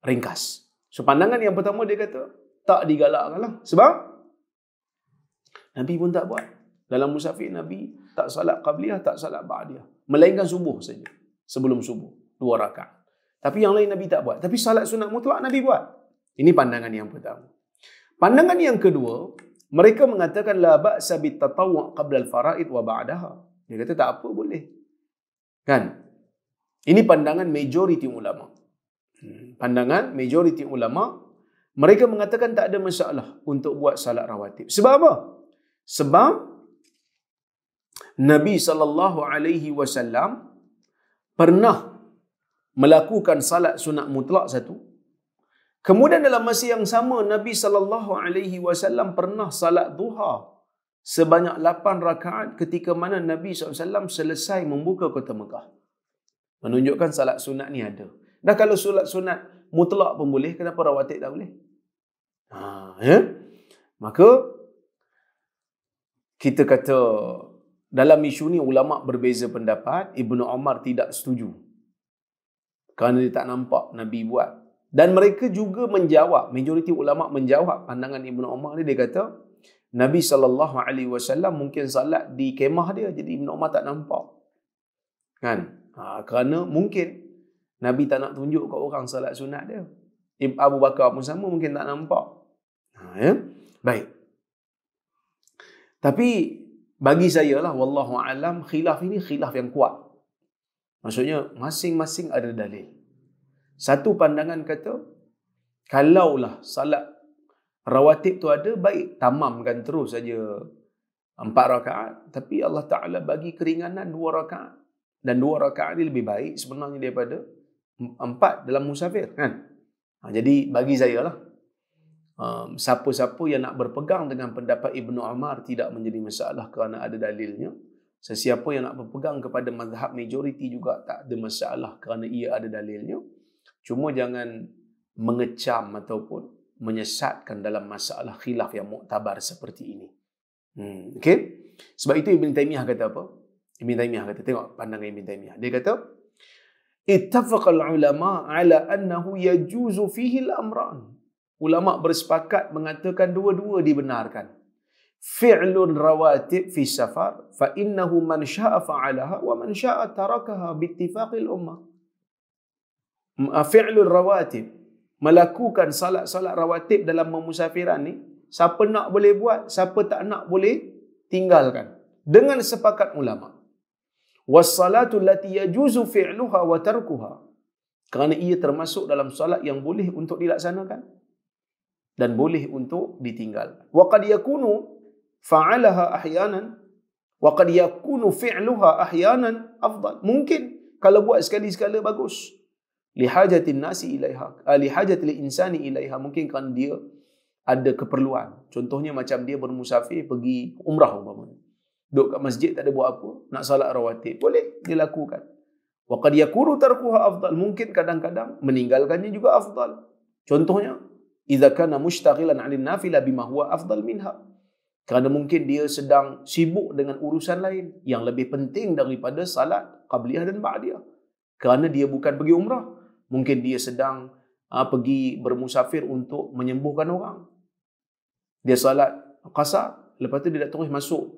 ringkas. So pandangan yang pertama dia kata tak digalakkanlah, sebab Nabi pun tak buat. Dalam musafir Nabi tak salat qabliyah, tak salat ba'diyah, melainkan subuh saja. Sebelum subuh 2 rakaat. Tapi yang lain Nabi tak buat. Tapi salat sunat mutlak Nabi buat. Ini pandangan yang pertama. Pandangan yang kedua, mereka mengatakan la ba'sa bit tatawwu' qabla al-fara'id wa ba'daha. Dia kata tak apa, boleh. Kan? Ini pandangan majoriti ulama. Pandangan majoriti ulama, mereka mengatakan tak ada masalah untuk buat salat rawatib. Sebab apa? Sebab Nabi SAW pernah melakukan salat sunat mutlak satu. Kemudian dalam masa yang sama Nabi SAW pernah salat duha sebanyak 8 rakaat ketika mana Nabi SAW selesai membuka kota Mekah. Menunjukkan salat sunat ni ada. Dah kalau salat sunat mutlak pun boleh, kenapa rawatib tak boleh? Maka kita kata dalam isu ni ulama berbeza pendapat. Ibnu Umar tidak setuju kerana dia tak nampak Nabi buat. Dan mereka juga menjawab, majoriti ulama menjawab pandangan Ibnu Umar ni. Dia kata Nabi SAW mungkin salat di kemah dia, jadi Ibnu Umar tak nampak. Kan? Kerana mungkin Nabi tak nak tunjuk kat orang salat sunat dia. Abu Bakar pun sama, mungkin tak nampak. Baik. Tapi bagi saya lah, wallahu alam, khilaf ini khilaf yang kuat. Maksudnya masing-masing ada dalil. Satu pandangan kata, kalaulah salat rawatib tu ada, baik tamamkan terus saja 4 rakaat. Tapi Allah Ta'ala bagi keringanan 2 rakaat. Dan 2 rakaat ni lebih baik sebenarnya daripada 4 dalam musafir. Kan? Jadi bagi saya lah, siapa-siapa yang nak berpegang dengan pendapat Ibnu Umar tidak menjadi masalah kerana ada dalilnya. Sesiapa yang nak berpegang kepada mazhab majoriti juga tak ada masalah kerana ia ada dalilnya. Cuma jangan mengecam ataupun menyesatkan dalam masalah khilaf yang muktabar seperti ini. Okey? Sebab itu Ibn Taymiyah kata apa? Ibn Taymiyah kata, tengok pandangan Ibn Taymiyah. Dia kata, ittafaqal ulama ala annahu yajuzu fihi al-amran. Ulama bersepakat mengatakan dua-dua dibenarkan. Fi'lun rawatib fi safar fa innahu man syaa fa'alaha wa man syaa tarakaha bi ittifaqil ummah. Fi'lun rawatib, melakukan salat-salat rawatib dalam memusafiran ni, siapa nak boleh buat, siapa tak nak boleh tinggalkan dengan sepakat ulama. Was-salatu allati yajuzu fi'luha wa tarkuha, kerana ia termasuk dalam salat yang boleh untuk dilaksanakan dan boleh untuk ditinggalkan. Wa qad yakunu fa'alaha ahyanan wa qad yakunu fi'luha ahyanan afdal. Mungkin kalau buat sekali-sekala bagus. Lihajatin nasi ilaiha, lihajatil insani ilaiha, mungkin kan dia ada keperluan. Contohnya macam dia bermusafir pergi umrah umpamanya. Duduk kat masjid tak ada buat apa, nak salat rawatib, boleh dilakukan. Wa qad yakunu tarkuha afdal, mungkin kadang-kadang meninggalkannya juga afdal. Contohnya, idza kana mushtaghilan 'anil nafilah bima huwa afdal minha. Kerana mungkin dia sedang sibuk dengan urusan lain yang lebih penting daripada salat qabliyah dan ba'diyah. Kerana dia bukan pergi umrah, mungkin dia sedang pergi bermusafir untuk menyembuhkan orang. Dia salat qasar, lepas tu dia nak terus masuk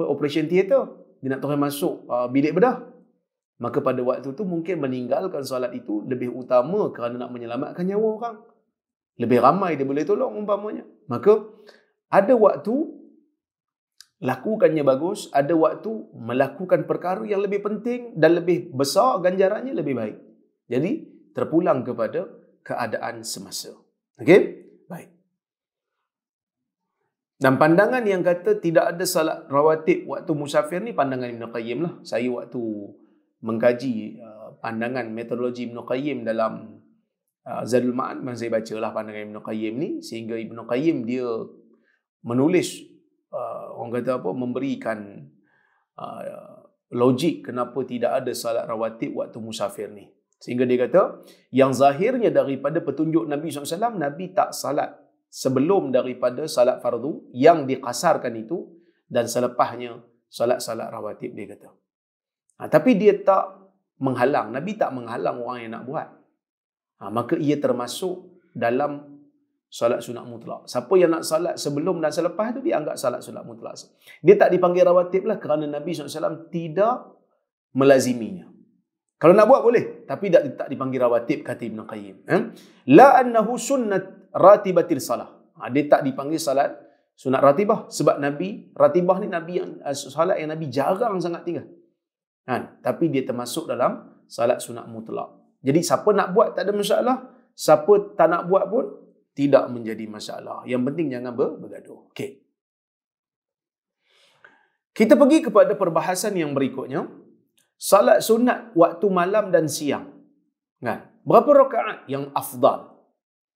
operation theater, dia nak terus masuk bilik bedah. Maka pada waktu tu mungkin meninggalkan salat itu lebih utama kerana nak menyelamatkan nyawa orang. Lebih ramai dia boleh tolong umpamanya. Maka ada waktu lakukannya bagus, ada waktu melakukan perkara yang lebih penting dan lebih besar ganjarannya lebih baik. Jadi terpulang kepada keadaan semasa. Okey? Baik. Dan pandangan yang kata tidak ada salat rawatib waktu musafir ni pandangan Ibn Qayyim lah. Saya waktu mengkaji pandangan metodologi Ibn Qayyim dalam Zadul Ma'ad, saya bacalah pandangan Ibn Qayyim ni, sehingga Ibn Qayyim dia menulis orang kata apa, memberikan logik kenapa tidak ada salat rawatib waktu musafir ni. Sehingga dia kata, yang zahirnya daripada petunjuk Nabi SAW, Nabi tak salat sebelum daripada salat fardu yang diqasarkan itu, dan selepasnya salat-salat rawatib, dia kata. Tapi dia tak menghalang, Nabi tak menghalang orang yang nak buat. Maka ia termasuk dalam salat sunat mutlak. Siapa yang nak salat sebelum dan selepas tu, dia anggap salat sunat mutlak. Dia tak dipanggil rawatib lah kerana Nabi SAW tidak melaziminya. Kalau nak buat boleh, tapi tak dipanggil rawatib, kata Ibn Qayyim. La annahu sunnat ratibatil salah. Dia tak dipanggil salat sunat ratibah. Sebab Nabi, ratibah ni Nabi yang salat yang Nabi jarang sangat tinggal. Tapi dia termasuk dalam salat sunat mutlak. Jadi siapa nak buat tak ada masalah, siapa tak nak buat pun tidak menjadi masalah. Yang penting jangan bergaduh. Okey. Kita pergi kepada perbahasan yang berikutnya. Salat sunat waktu malam dan siang. Berapa rakaat yang afdal?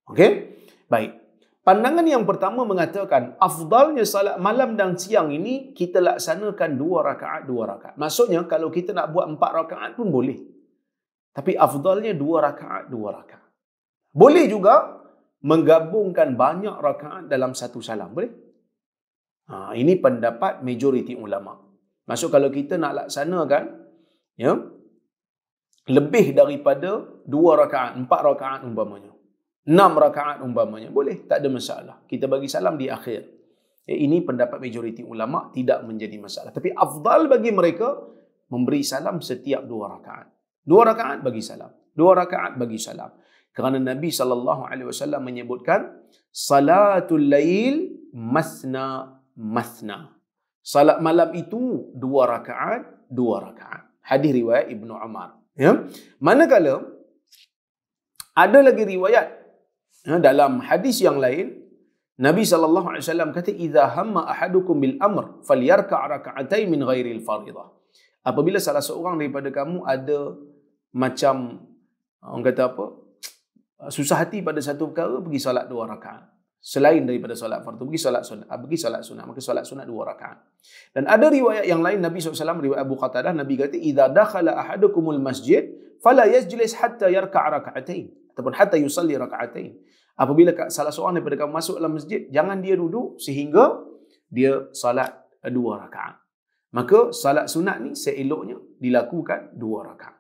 Okey? Baik. Pandangan yang pertama mengatakan afdalnya salat malam dan siang ini kita laksanakan 2 rakaat. Maksudnya kalau kita nak buat 4 rakaat pun boleh. Tapi afdalnya 2 rakaat. Boleh juga menggabungkan banyak rakaat dalam satu salam. Boleh? Ini pendapat majoriti ulama. Maksud kalau kita nak laksanakan lebih daripada 2 rakaat, 4 rakaat umpamanya, 6 rakaat umpamanya, boleh, tak ada masalah. Kita bagi salam di akhir. Ini pendapat majoriti ulama, tidak menjadi masalah. Tapi afdal bagi mereka memberi salam setiap 2 rakaat. 2 rakaat bagi salam. 2 rakaat bagi salam. Kerana Nabi SAW menyebutkan salatul lail masna. Salat malam itu 2 rakaat. Hadis riwayat Ibnu Umar. Manakala ada lagi riwayat dalam hadis yang lain, Nabi SAW kata, "Idza hamma ahadukum bil amr falyarka' raka'atain min ghairil fardhah." Apabila salah seorang daripada kamu ada macam orang kata apa, susah hati pada satu perkara, pergi salat 2 rakaat. selain daripada solat fardu, pergi solat sunat, maka solat sunat 2 rakaat. Dan ada riwayat yang lain Nabi SAW, riwayat Abu Qatadah, Nabi kata, "Idza dakhala ahadukumul masjid fala yajlis hatta yarka' raka'atain." Ataupun hatta yusalli raka'atain. Apabila salah seorang daripada kamu masuk dalam masjid, jangan dia duduk sehingga dia salat 2 rakaat. Maka salat sunat ni seeloknya dilakukan 2 rakaat.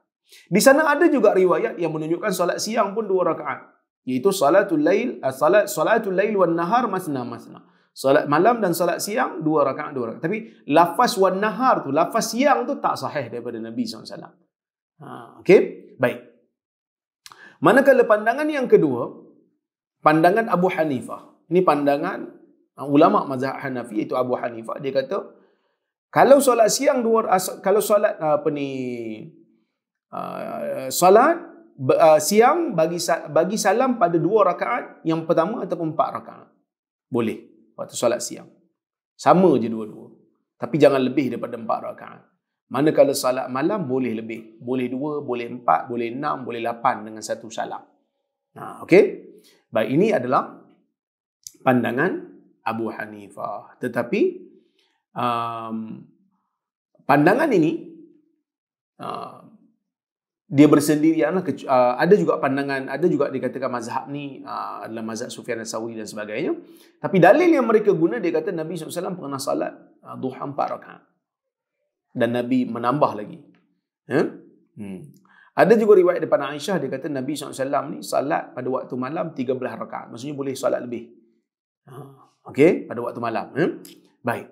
Di sana ada juga riwayat yang menunjukkan salat siang pun 2 rakaat, iaitu salatul lail wan nahar masna masna. Salat malam dan salat siang 2 rakaat 2 rakaat. Tapi lafaz wan nahar tu, lafaz siang tu tak sahih daripada Nabi SAW. Okey, baik. Manakala pandangan yang kedua, pandangan Abu Hanifah. Ini pandangan ulama mazhab Hanafi, iaitu Abu Hanifah. Dia kata, kalau solat siang kalau solat solat siang bagi salam pada 2 rakaat yang pertama ataupun 4 rakaat. Boleh waktu solat siang. Sama je dua-dua. Tapi jangan lebih daripada 4 rakaat. Manakala salat malam boleh lebih. Boleh 2, boleh 4, boleh 6, boleh 8 dengan satu salam. Okey? Baik, ini adalah pandangan Abu Hanifah. Tetapi pandangan ini dia bersendirian. Ada juga pandangan, ada juga dikatakan mazhab ni adalah mazhab Sufyan Ats-Tsauri dan sebagainya. Tapi dalil yang mereka guna, dia kata Nabi SAW pernah salat duha 4 rakaat. Dan Nabi menambah lagi. Ada juga riwayat daripada Aisyah, dia kata Nabi SAW ni salat pada waktu malam 13 rakaat. Maksudnya boleh salat lebih. Okey, pada waktu malam. Baik.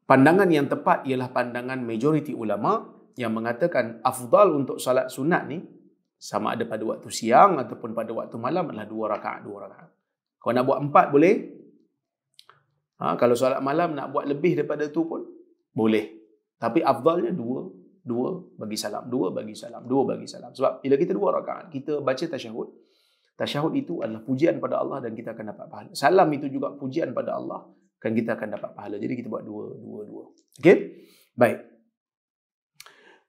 Pandangan yang tepat ialah pandangan majoriti ulama yang mengatakan afdal untuk salat sunat ni, sama ada pada waktu siang ataupun pada waktu malam, adalah 2 rakaat, 2 rakaat. Kalau nak buat 4 boleh. Kalau solat malam nak buat lebih daripada tu pun boleh. Tapi afdalnya 2 bagi salam, 2 bagi salam, 2 bagi salam. Sebab bila kita 2 rakaat, kita baca tasyahud. Tasyahud itu adalah pujian pada Allah dan kita akan dapat pahala. Salam itu juga pujian pada Allah dan kita akan dapat pahala. Jadi kita buat 2. Okey? Baik.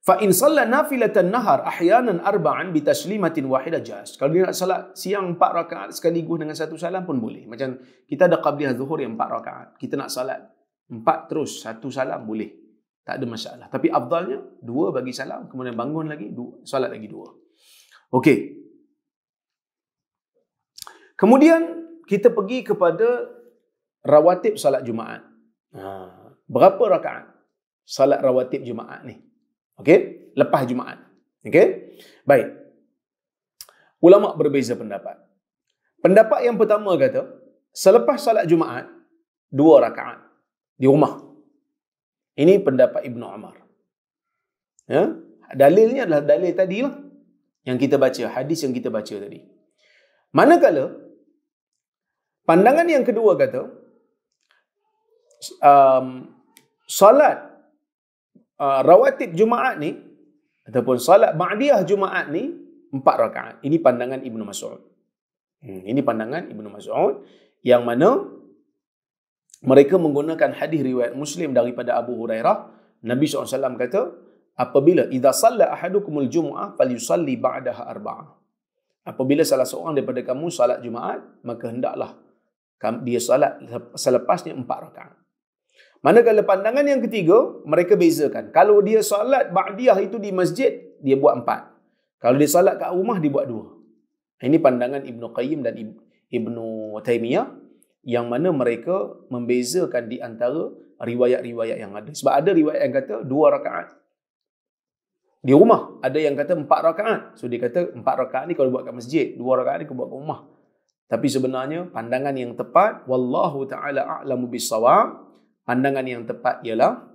Fa in shalla nafilatan nahar ahyanan arba'an bi taslimatin wahidah jaz. Kalau dia nak salat siang 4 rakaat sekaligus dengan satu salam pun boleh. Macam kita ada qabliyah zuhur yang 4 rakaat. Kita nak salat 4 terus satu salam boleh. Tak ada masalah. Tapi afdalnya 2 bagi salam, kemudian bangun lagi, salat lagi 2. Okey. Kemudian kita pergi kepada rawatib salat Jumaat. Berapa rakaat salat rawatib Jumaat ni? Okey, lepas Jumaat. Okey? Baik. Ulama berbeza pendapat. Pendapat yang pertama kata, selepas salat Jumaat 2 rakaat di rumah. Ini pendapat Ibnu Umar. Dalilnya adalah dalil tadilah yang kita baca, hadis yang kita baca tadi. Manakala pandangan yang kedua kata, salat rawatib Jumaat ni ataupun salat ba'diyah Jumaat ni 4 rakaat. Ini pandangan Ibnu Mas'ud. Ini pandangan Ibnu Mas'ud yang mana mereka menggunakan hadis riwayat Muslim daripada Abu Hurairah. Nabi SAW kata, apabila idza shalla ahadukumul jumu'ah falyusalli ba'daha 4. Apabila salah seorang daripada kamu salat Jumaat, maka hendaklah dia salat selepasnya 4 rakaat. Manakala pandangan yang ketiga, mereka bezakan. Kalau dia salat ba'diyah itu di masjid, dia buat 4. Kalau dia salat kat rumah, dia buat 2. Ini pandangan Ibnu Qayyim dan Ibnu Taimiyah, yang mana mereka membezakan di antara riwayat-riwayat yang ada. Sebab ada riwayat yang kata 2 rakaat di rumah, ada yang kata 4 rakaat. So dia kata 4 rakaat ni kalau buat kat masjid, 2 rakaat ni kau buat kat rumah. Tapi sebenarnya pandangan yang tepat, wallahu taala a'lamu bis-shawab, pandangan yang tepat ialah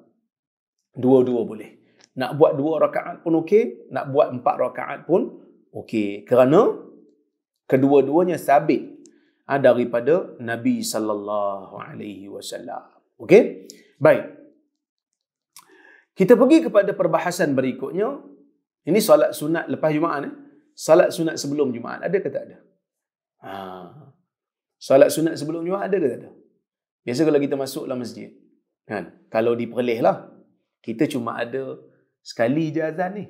2 boleh. Nak buat 2 rakaat pun okey, nak buat 4 rakaat pun okey, kerana kedua-duanya sabit daripada Nabi sallallahu alaihi wasallam. Okey? Baik. Kita pergi kepada perbahasan berikutnya. Ini solat sunat lepas Jumaat ni. Solat sunat sebelum Jumaat ada ke tak ada? Solat sunat sebelum Jumaat ada ke tak ada? Biasa kalau kita masuk dalam masjid, kan? Kalau di Perlis lah, kita cuma ada sekali je azan ni.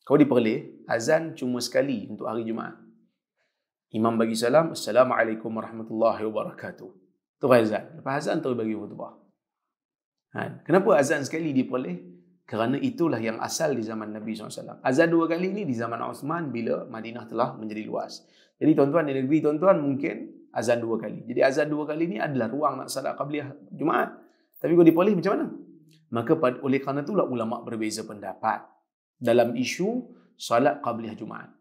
Kalau di Perlis, azan cuma sekali untuk hari Jumaat. Imam bagi salam, Assalamualaikum warahmatullahi wabarakatuh. Tu azan. Lepas azan tu bagi khutbah. Kenapa azan sekali diperoleh? Kerana itulah yang asal di zaman Nabi SAW. Azan 2 kali ni di zaman Uthman bila Madinah telah menjadi luas. Jadi tuan-tuan, di negeri tuan-tuan mungkin azan 2 kali. Jadi azan 2 kali ni adalah ruang nak salat qabliyah Jumaat. Tapi kalau diperoleh macam mana? Maka oleh kerana itulah ulama berbeza pendapat dalam isu salat qabliyah Jumaat.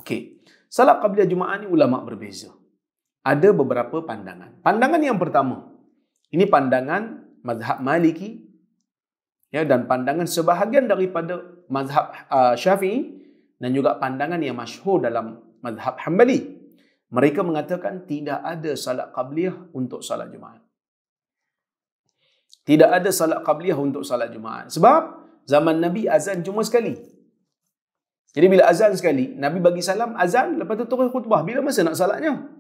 Okey. Salat qabliyah Jumaat ni ulama berbeza. Ada beberapa pandangan. Pandangan yang pertama, ini pandangan mazhab Maliki, ya, dan pandangan sebahagian daripada mazhab Syafi'i dan juga pandangan yang masyhur dalam mazhab Hanbali. Mereka mengatakan tidak ada salat qabliyah untuk salat Jumaat. Tidak ada salat qabliyah untuk salat Jumaat. Sebab zaman Nabi azan cuma sekali. Jadi bila azan sekali, Nabi bagi salam, azan, lepas tu terus khutbah. Bila masa nak salatnya?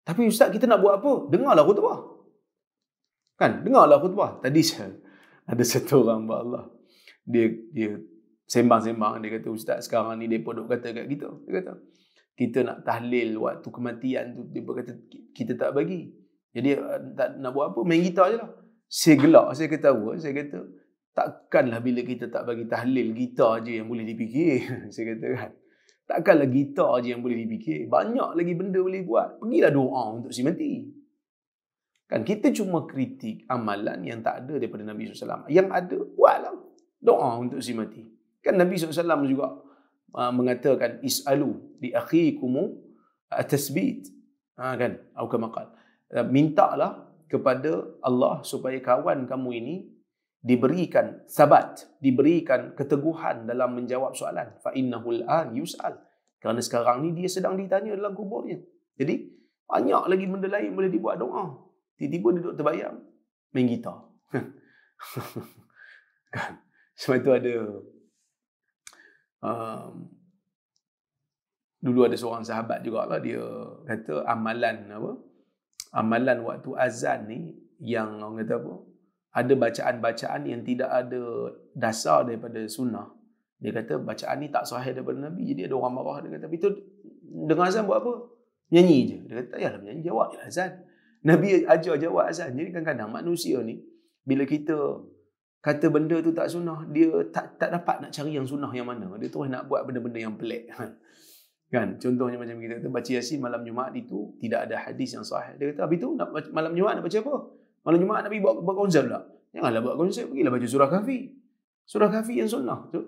Tapi ustaz, kita nak buat apa? Dengarlah khutbah. Kan? Dengarlah khutbah. Tadi ada satu orang, Allah, dia sembang-sembang, dia kata, ustaz sekarang ni depa duk kata kat kita. Dia kata, kita nak tahlil waktu kematian tu, depa kata kita tak bagi. Jadi tak nak buat apa, main gitar je lah. Saya gelak, saya ketawa, saya kata, takkanlah bila kita tak bagi tahlil, gitar je yang boleh dipikir. Saya kata kan, takkanlah gitar je yang boleh dipikir. Banyak lagi benda boleh buat. Pergilah doa untuk si mati. Kan kita cuma kritik amalan yang tak ada daripada Nabi SAW. Yang ada, buatlah doa untuk si mati. Kan Nabi SAW juga mengatakan, is'alu li akhikumu tasbit. Kan? Atau kemaqal. Mintalah kepada Allah supaya kawan kamu ini diberikan sabat, diberikan keteguhan dalam menjawab soalan. Fa innahul an yus'al. Kerana sekarang ni dia sedang ditanya dalam kuburnya. Jadi banyak lagi benda lain boleh dibuat doa. Tiba-tiba dia duduk terbayang main gitar. Kan? Sebab itu ada dulu ada seorang sahabat jugalah, dia kata amalan waktu azan ni yang orang kata apa? Ada bacaan-bacaan yang tidak ada dasar daripada sunnah. Dia kata bacaan ni tak sahih daripada Nabi. Jadi ada orang marah. Dia kata, itu dengar azan buat apa? Nyanyi je. Dia kata, yalah menyanyi, jawab je azan. Nabi ajar jawab azan. Jadi kadang-kadang manusia ni, bila kita kata benda tu tak sunnah, dia tak dapat nak cari yang sunnah yang mana. Dia terus nak buat benda-benda yang pelik. Kan? Contohnya macam kita kata, baca Yasin malam Jumaat itu tidak ada hadis yang sahih. Dia kata, habis tu malam Jumaat nak baca apa? Malam Jumaat Nabi buat konsert pula. Janganlah buat konsert, pergilah baca surah Kahfi. Surah Kahfi yang sunnah. So,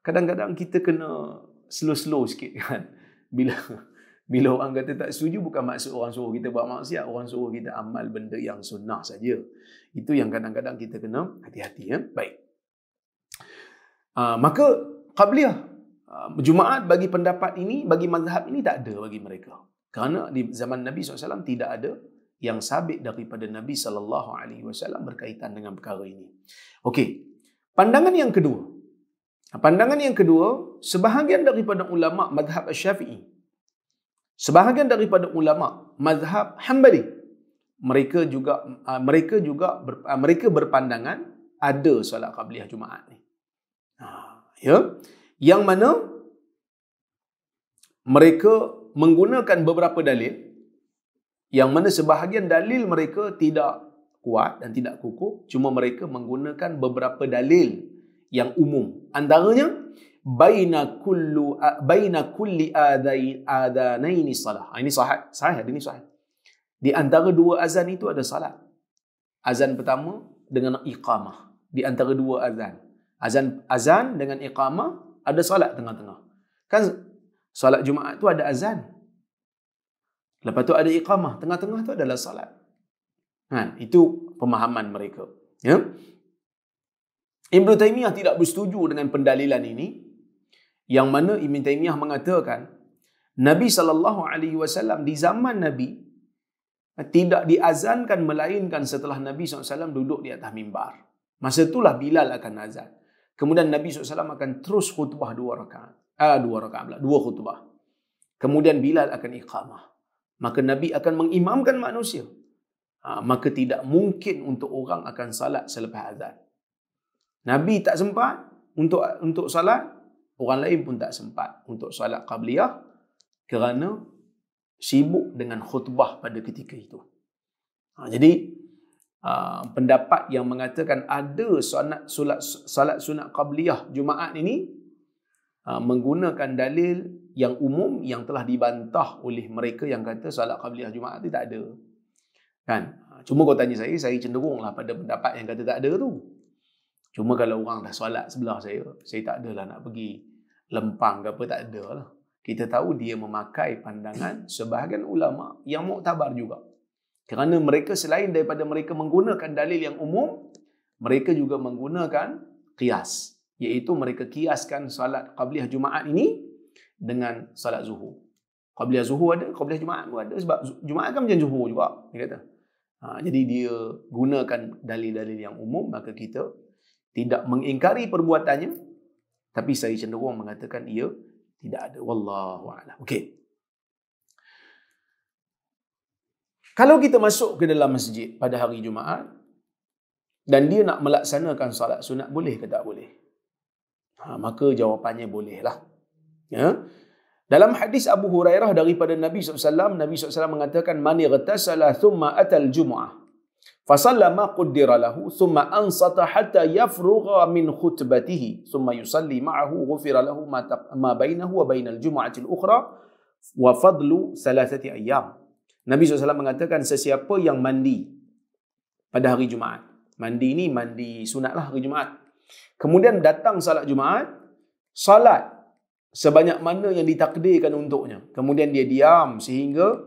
kadang-kadang kita kena slow-slow sikit kan. Bila orang kata tak setuju, bukan maksud orang suruh kita buat maksiat, orang suruh kita amal benda yang sunnah saja. Itu yang kadang-kadang kita kena hati-hati. Ya? Baik. Maka qabliyah Jumaat bagi pendapat ini, bagi mazhab ini tak ada bagi mereka. Kerana di zaman Nabi SAW tidak ada yang sabit daripada Nabi SAW berkaitan dengan perkara ini. Okey. Pandangan yang kedua. Sebahagian daripada ulama mazhab Syafi'i, sebahagian daripada ulama mazhab Hanbali, mereka berpandangan ada solat qabliyah Jumaat ni. Ya. Yang mana mereka menggunakan beberapa dalil, yang mana sebahagian dalil mereka tidak kuat dan tidak kukuh, cuma mereka menggunakan beberapa dalil yang umum. Antaranya baina kulli adanaini salah. Ini sahih. Di antara dua azan itu ada salat. Azan pertama dengan iqamah. Di antara dua azan. Azan dengan iqamah, ada salat tengah-tengah. Kan salat Jumaat tu ada azan. Lepas tu ada iqamah. Tengah-tengah tu adalah salat. Itu pemahaman mereka. Ya? Ibn Taymiyah tidak bersetuju dengan pendalilan ini. Yang mana Ibn Taymiyah mengatakan, Nabi SAW di zaman Nabi tidak diazankan melainkan setelah Nabi SAW duduk di atas mimbar. Masa itulah Bilal akan azan. Kemudian Nabi SAW akan terus khutbah dua khutbah. Kemudian Bilal akan iqamah. Maka Nabi akan mengimamkan manusia. Maka tidak mungkin untuk orang akan salat selepas azan. Nabi tak sempat untuk salat, orang lain pun tak sempat untuk salat qabliyah kerana sibuk dengan khutbah pada ketika itu. Jadi pendapat yang mengatakan ada salat sunat qabliyah Jumaat ini menggunakan dalil yang umum yang telah dibantah oleh mereka yang kata salat qabliyah Jumaat itu tak ada. Kan? Cuma kau tanya saya cenderunglah pada pendapat yang kata tak ada tu. Cuma kalau orang dah solat sebelah saya tak adalah nak pergi lempang ke apa, tak ada lah. Kita tahu dia memakai pandangan sebahagian ulama yang muktabar juga. Kerana mereka selain daripada mereka menggunakan dalil yang umum, mereka juga menggunakan qiyas. Iaitu mereka kiaskan salat qabliyah Jumaat ini dengan salat zuhur. Qabliyah zuhur ada, qabliyah Jumaat pun ada. Sebab Jumaat kan macam zuhur juga, dia kata. Jadi dia gunakan dalil-dalil yang umum, maka kita tidak mengingkari perbuatannya, tapi saya cenderung mengatakan ia tidak ada. Wallahu a'lam. Okey. Kalau kita masuk ke dalam masjid pada hari Jumaat dan dia nak melaksanakan salat sunat, boleh ke tak boleh? Maka jawapannya bolehlah. Ya. Dalam hadis Abu Hurairah daripada Nabi SAW, Nabi SAW mengatakan, "Man ightasala thumma atal jumu'ah fasalla ma qaddara lahu thumma ansata hatta yafrugha min khutbatihi thumma yusalli ma'ahu ghufira lahu ma bainahu wa bainal jumu'ati al-ukhra wa fadlu 3 ayyam." Nabi SAW mengatakan, sesiapa yang mandi pada hari Jumaat, mandi ni mandi sunat lah hari Jumaat, kemudian datang salat Jumaat, salat sebanyak mana yang ditakdirkan untuknya, kemudian dia diam sehingga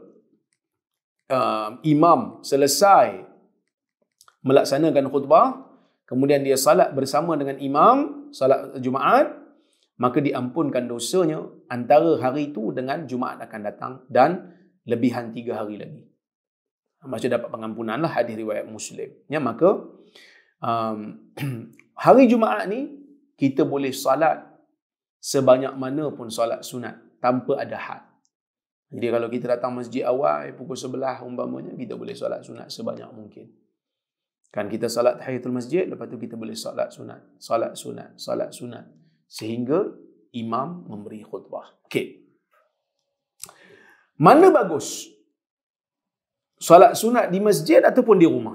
imam selesai melaksanakan khutbah, kemudian dia salat bersama dengan imam salat Jumaat, maka diampunkan dosanya antara hari itu dengan Jumaat akan datang dan lebihan 3 hari lagi. Maksud dapat pengampunan lah, hadis riwayat Muslim. Ya, maka hari Jumaat ni kita boleh salat sebanyak mana pun salat sunat tanpa ada had. Jadi kalau kita datang masjid awal pukul 11 umpamanya, kita boleh salat sunat sebanyak mungkin. Kan kita salat tahiyatul masjid, lepas tu kita boleh salat sunat sehingga imam memberi khutbah. Okey. Mana bagus? Salat sunat di masjid ataupun di rumah?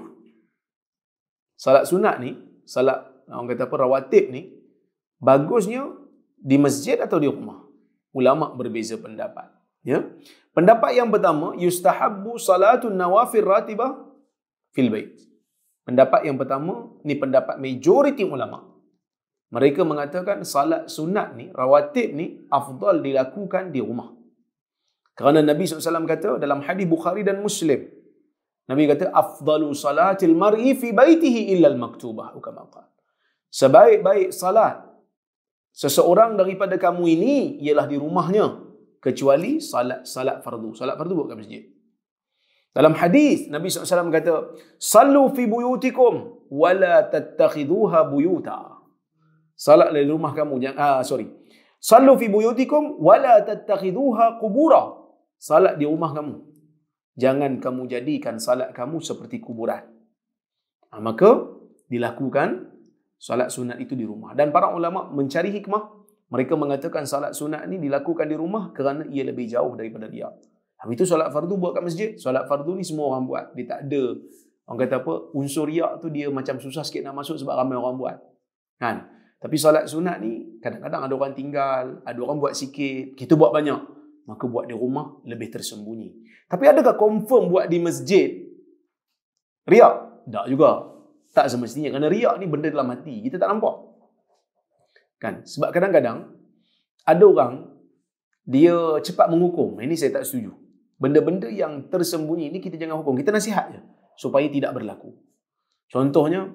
Salat sunat ni, salat orang kata apa, rawatib ni, bagusnya di masjid atau di rumah? Ulama berbeza pendapat. Ya. Pendapat yang pertama, yustahabbu salatun nawafil ratibah fil bait. Pendapat yang pertama, ni pendapat majoriti ulama. Mereka mengatakan salat sunat ni, rawatib ni, afdal dilakukan di rumah. Kerana Nabi SAW kata dalam hadis Bukhari dan Muslim, Nabi kata, afdalu salatil mar'i fi baitihi illa al-maktubah. Sebaik-baik salat seseorang daripada kamu ini ialah di rumahnya, kecuali salat fardu. Salat fardu buat kat masjid. Dalam hadis Nabi SAW kata, sallu fi buyutikum wa la tattakhiduha buyuta. Salat di rumah kamu, sallu fi buyutikum wa la tattakhiduha qubura. Salat di rumah kamu, jangan kamu jadikan salat kamu seperti kuburan. Maka dilakukan salat sunat itu di rumah. Dan para ulama mencari hikmah, mereka mengatakan salat sunat ni dilakukan di rumah kerana ia lebih jauh daripada riak. Habis itu salat fardu buat kat masjid. Salat fardu ni semua orang buat. Dia tak ada, orang kata apa, unsur riak tu dia macam susah sikit nak masuk sebab ramai orang buat. Kan? Tapi salat sunat ni kadang-kadang ada orang tinggal, ada orang buat sikit, kita buat banyak. Maka buat di rumah lebih tersembunyi. Tapi adakah confirm buat di masjid riak? Tak juga. Tak semestinya. Kerana riak ni benda dalam hati. Kita tak nampak. Kan? Sebab kadang-kadang ada orang dia cepat menghukum. Ini saya tak setuju. Benda-benda yang tersembunyi ni kita jangan hukum. Kita nasihat je supaya tidak berlaku. Contohnya,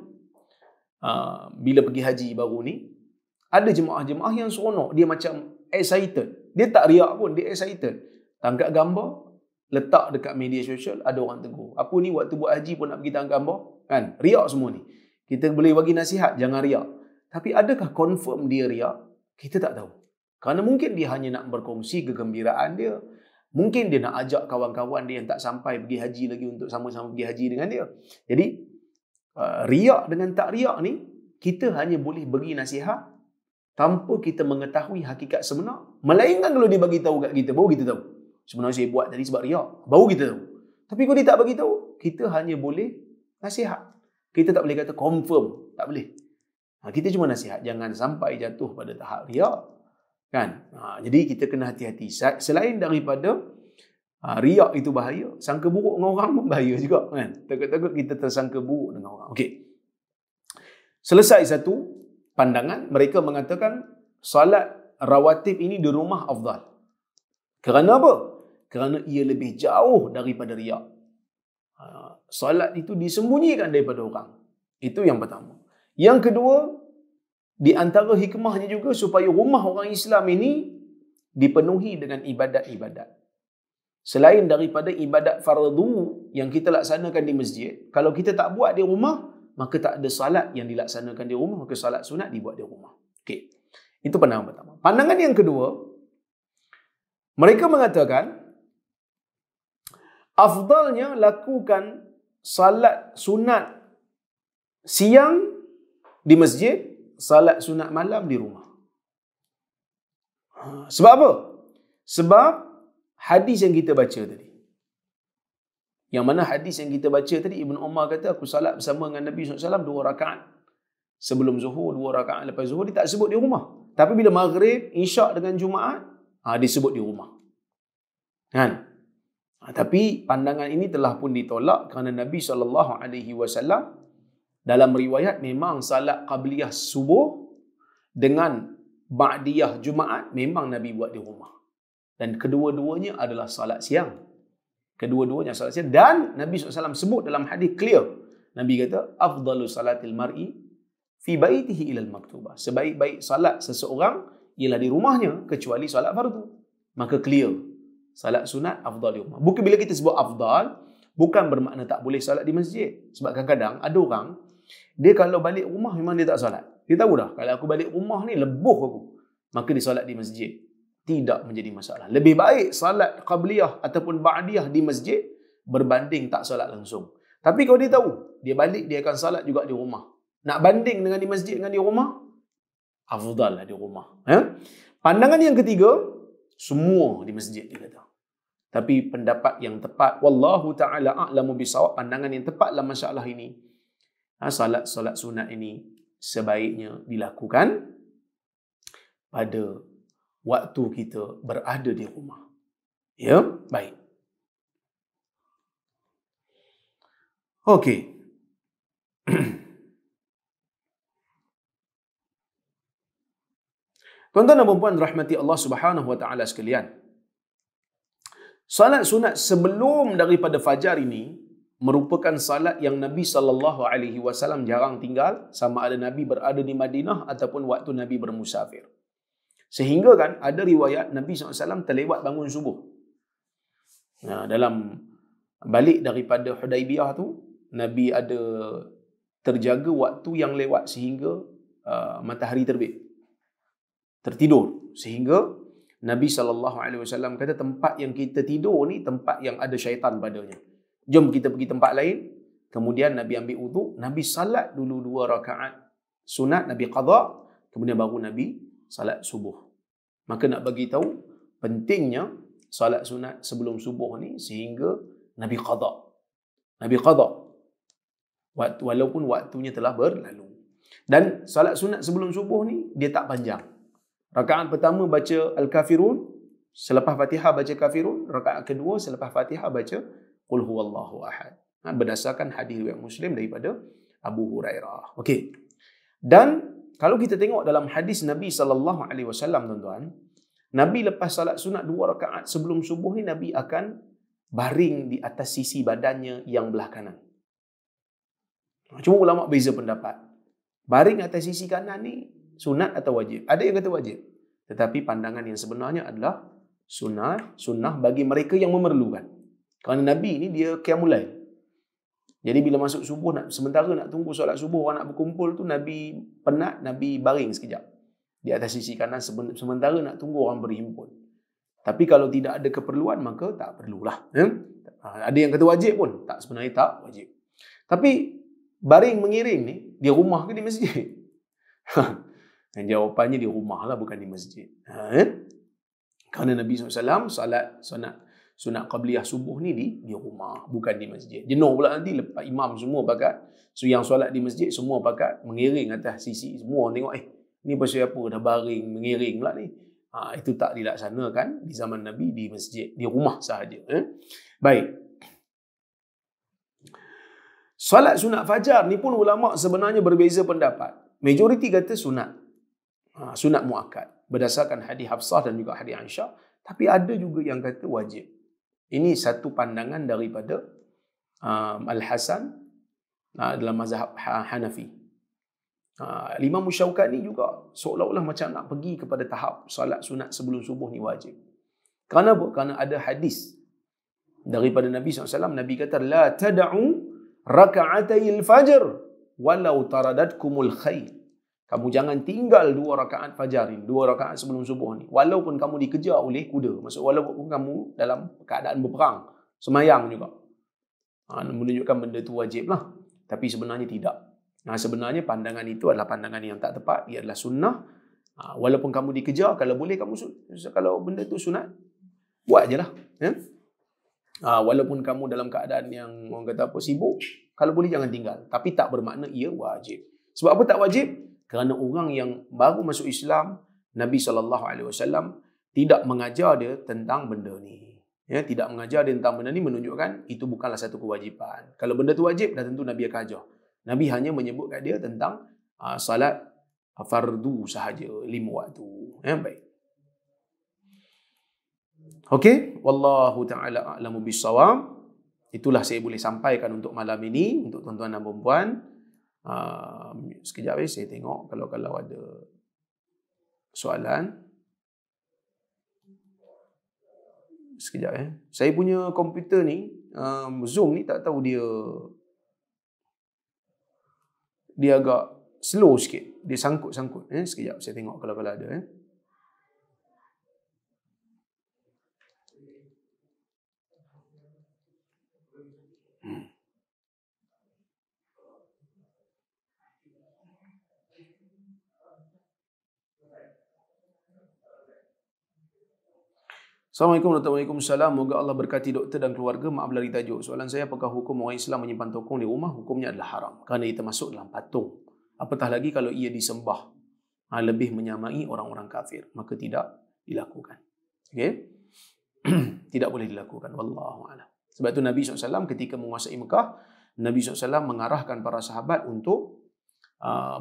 bila pergi haji baru ni, ada jemaah-jemaah yang seronok. Dia macam excited. Dia tak riak pun, dia excited. Tangkap gambar, letak dekat media sosial, ada orang tegur. Apa ni waktu buat haji pun nak pergi tangkap gambar? Kan? Riak semua ni. Kita boleh bagi nasihat, jangan riak. Tapi adakah confirm dia riak? Kita tak tahu. Kerana mungkin dia hanya nak berkongsi kegembiraan dia. Mungkin dia nak ajak kawan-kawan dia yang tak sampai pergi haji lagi untuk sama-sama pergi haji dengan dia. Jadi, riak dengan tak riak ni, kita hanya boleh bagi nasihat tanpa kita mengetahui hakikat sebenar. Melainkan kalau dia bagi tahu kat kita, baru kita tahu. sebenarnya saya buat tadi sebab riak. Baru kita tahu. Tapi kalau dia tak bagi tahu, kita hanya boleh nasihat. Kita tak boleh kata confirm, tak boleh. Kita cuma nasihat, jangan sampai jatuh pada tahap riak. Kan? Jadi kita kena hati-hati. Selain daripada riak itu bahaya, sangka buruk dengan orang pun bahaya juga. Kan? Takut-takut kita tersangka buruk dengan orang. Okey. Selesai satu pandangan, mereka mengatakan salat rawatib ini di rumah afdal. Kerana apa? Kerana ia lebih jauh daripada riak. Salat itu disembunyikan daripada orang. Itu yang pertama. Yang kedua, di antara hikmahnya juga supaya rumah orang Islam ini dipenuhi dengan ibadat-ibadat. Selain daripada ibadat fardu yang kita laksanakan di masjid, kalau kita tak buat di rumah, maka tak ada salat yang dilaksanakan di rumah, maka salat sunat dibuat di rumah. Okey. Itu pandangan pertama. Pandangan yang kedua, mereka mengatakan afdalnya lakukan salat sunat siang di masjid, salat sunat malam di rumah. Sebab apa? Sebab hadis yang kita baca tadi. Yang mana hadis yang kita baca tadi, Ibn Umar kata, aku salat bersama dengan Nabi SAW 2 rakaat. Sebelum zuhur, 2 rakaat lepas zuhur, dia tak sebut di rumah. Tapi bila maghrib, isyak dengan Jumaat, disebut di rumah. Kan? Tapi pandangan ini telah pun ditolak kerana Nabi SAW dalam riwayat memang salat qabliyah subuh dengan ba'diyah Jumaat memang Nabi buat di rumah. Dan kedua-duanya adalah salat siang. Kedua-duanya salat siang. Dan Nabi SAW sebut dalam hadis clear. Nabi kata, afdalu salatil mar'i fi baitihi ilal maktubah. Sebaik-baik salat seseorang ialah di rumahnya kecuali salat fardu. Maka clear. Salat sunat afdal di rumah. Bukan bila kita sebut afdal, bukan bermakna tak boleh salat di masjid. Sebab kadang-kadang ada orang, dia kalau balik rumah memang dia tak salat. Dia tahu dah, kalau aku balik rumah ni lebuh aku, maka dia salat di masjid. Tidak menjadi masalah. Lebih baik salat qabliyah ataupun ba'diyah di masjid berbanding tak salat langsung. Tapi kalau dia tahu, dia balik dia akan salat juga di rumah. Nak banding dengan di masjid dengan di rumah, afdal lah di rumah. Pandangan yang ketiga, semua di masjid dia kata. Tapi pendapat yang tepat, wallahu ta'ala a'lamu bisawab, pandangan yang tepat dalam masalah ini, salat sunat ini sebaiknya dilakukan pada waktu kita berada di rumah. Ya, baik. Okey. Tuan-tuan dan puan-puan rahmati Allah Subhanahu wa taala sekalian. Salat sunat sebelum daripada fajar ini merupakan salat yang Nabi SAW jarang tinggal, sama ada Nabi berada di Madinah ataupun waktu Nabi bermusafir. Sehingga kan ada riwayat Nabi SAW terlewat bangun subuh. Dalam balik daripada Hudaibiyah tu, Nabi ada terjaga waktu yang lewat sehingga matahari terbit. Tertidur. Sehingga Nabi SAW kata tempat yang kita tidur ni tempat yang ada syaitan padanya. Jom kita pergi tempat lain. Kemudian Nabi ambil wuduk. Nabi salat dulu 2 rakaat sunat. Nabi qada. Kemudian baru Nabi salat subuh. Maka nak bagi tahu pentingnya salat sunat sebelum subuh ni sehingga Nabi qada. Nabi qada. Walaupun waktunya telah berlalu. Dan salat sunat sebelum subuh ni dia tak panjang. Rakaat pertama baca Al-Kafirun, selepas Fatihah baca Kafirun, rakaat kedua selepas Fatihah baca Qul huwallahu ahad. Berdasarkan hadis riwayat Muslim daripada Abu Hurairah. Okey. Dan kalau kita tengok dalam hadis Nabi SAW, tuan-tuan, Nabi lepas salat sunat 2 rakaat sebelum subuh ni, Nabi akan baring di atas sisi badannya yang belah kanan. Cuma ulama beza pendapat. Baring atas sisi kanan ni sunat atau wajib? Ada yang kata wajib. Tetapi pandangan yang sebenarnya adalah sunnah bagi mereka yang memerlukan. Kerana Nabi ni dia qiyamul lail. Jadi bila masuk subuh, sementara nak tunggu solat subuh, orang nak berkumpul tu, Nabi penat, Nabi baring sekejap di atas sisi kanan sementara nak tunggu orang berhimpun. Tapi kalau tidak ada keperluan, maka tak perlulah. Ada yang kata wajib pun. Tak, sebenarnya tak wajib. Tapi baring mengiring ni, di rumah ke di masjid? Dan jawapannya di rumah lah, bukan di masjid. Kerana Nabi SAW salat sunat qabliyah subuh ni di rumah, bukan di masjid. Jenuh pula nanti lepas imam semua pakat. So yang solat di masjid semua pakat mengiring atas sisi. Semua tengok ni pasal apa dah baring mengiring pula ni. Itu tak dilaksanakan di zaman Nabi di masjid, di rumah sahaja. Baik. Solat sunat fajar ni pun ulama sebenarnya berbeza pendapat. Majoriti kata sunat. Sunat muakkad berdasarkan hadis Hafsah dan juga hadis Aisyah, tapi ada juga yang kata wajib. Ini satu pandangan daripada Al-Hasan dalam mazhab Hanafi. Imam Syaukani juga seolah-olah macam nak pergi kepada tahap solat sunat sebelum subuh ni wajib. Kerana apa? Kerana ada hadis daripada Nabi SAW. Nabi kata, la tada'u raka'atayil fajr walau taradatkumul khayl. Kamu jangan tinggal 2 rakaat fajar ini, 2 rakaat sebelum subuh ni. Walaupun kamu dikejar oleh kuda. Maksud walaupun kamu dalam keadaan berperang, semayang juga. Menunjukkan benda tu wajib lah. Tapi sebenarnya tidak. Sebenarnya pandangan itu adalah pandangan yang tak tepat. Ia adalah sunnah. Walaupun kamu dikejar, kalau boleh kamu, kalau benda tu sunat, buat je lah. Walaupun kamu dalam keadaan yang orang kata apa, sibuk, kalau boleh jangan tinggal. Tapi tak bermakna ia wajib. Sebab apa tak wajib? Kerana orang yang baru masuk Islam, Nabi SAW tidak mengajar dia tentang benda ni. Tidak mengajar dia tentang benda ni menunjukkan itu bukanlah satu kewajipan. Kalau benda tu wajib, dah tentu Nabi akan ajar. Nabi hanya menyebut kat dia tentang salat fardu sahaja, 5 waktu. Baik. Okey, wallahu taala a'lamu bissawab. Itulah saya boleh sampaikan untuk malam ini untuk tuan-tuan dan puan-puan. Sekejap saya tengok kalau ada soalan. Sekejap Saya punya komputer ni Zoom ni tak tahu dia agak slow sikit. Dia sangkut-sangkut. Sekejap saya tengok kalau ada Assalamualaikum warahmatullahi wabarakatuh. Moga Allah berkati doktor dan keluarga. Maaf lari tajuk. Soalan saya, apakah hukum orang Islam menyimpan tokong di rumah? Hukumnya adalah haram kerana ia termasuk dalam patung. Apatah lagi kalau ia disembah, lebih menyamai orang-orang kafir, maka tidak dilakukan. Okey? Tidak boleh dilakukan. Wallahu a'lam. Sebab itu Nabi SAW ketika menguasai Mekah, Nabi SAW mengarahkan para sahabat untuk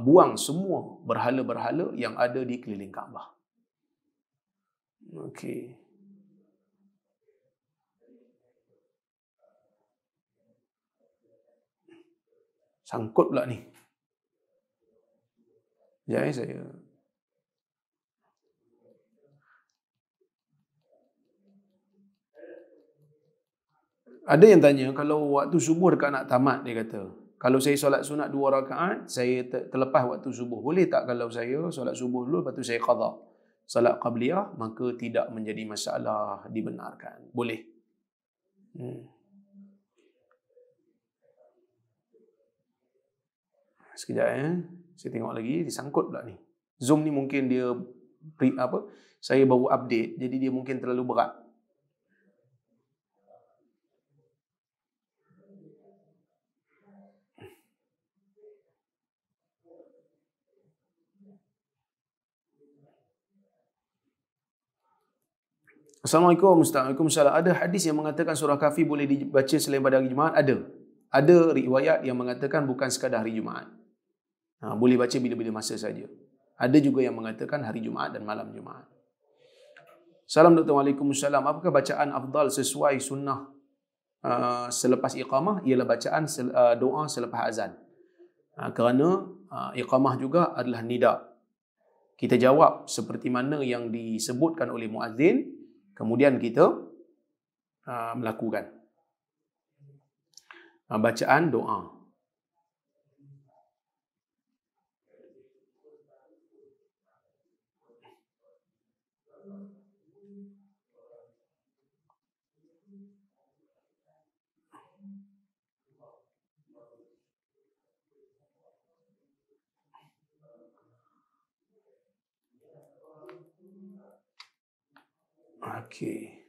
buang semua berhala-berhala yang ada di keliling Kaabah. Okey. Sangkut pula ni. Sekejap saya. Ada yang tanya, kalau waktu subuh dekat nak tamat, dia kata, kalau saya solat sunat 2 rakaat, saya terlepas waktu subuh. Boleh tak kalau saya solat subuh dulu, lepas tu saya qadha solat qabliyah, maka tidak menjadi masalah, dibenarkan. Boleh. Sekejap saya tengok lagi, disangkut pula ni. Zoom ni mungkin dia saya baru update, jadi dia mungkin terlalu berat. Assalamualaikum Ustaz. Waalaikumsalam. Ada hadis yang mengatakan surah Kahfi boleh dibaca selain pada hari Jumaat? Ada. Ada riwayat yang mengatakan bukan sekadar hari Jumaat. Boleh baca bila-bila masa saja. Ada juga yang mengatakan hari Jumaat dan malam Jumaat. Salam Dr. Waalaikumsalam. Apakah bacaan afdal sesuai sunnah selepas iqamah? Ialah bacaan doa selepas azan. Kerana iqamah juga adalah nida. Kita jawab seperti mana yang disebutkan oleh muazzin, kemudian kita melakukan bacaan doa. Okey.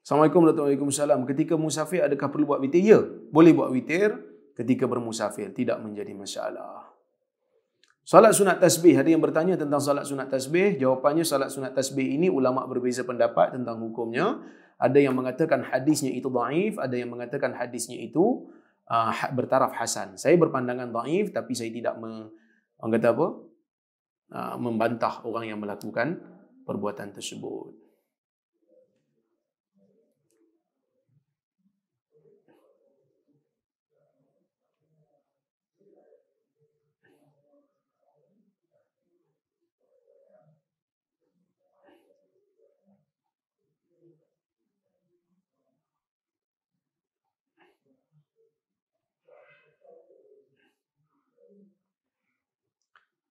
Assalamualaikum warahmatullahi wabarakatuh. Ketika musafir adakah perlu buat witir? Ya, boleh buat witir ketika bermusafir, tidak menjadi masalah. Salat sunat tasbih, ada yang bertanya tentang salat sunat tasbih. Jawapannya, salat sunat tasbih ini ulama berbeza pendapat tentang hukumnya. Ada yang mengatakan hadisnya itu dhaif, ada yang mengatakan hadisnya itu bertaraf hasan. Saya berpandangan dhaif, tapi saya tidak orang kata apa? Membantah orang yang melakukan perbuatan tersebut.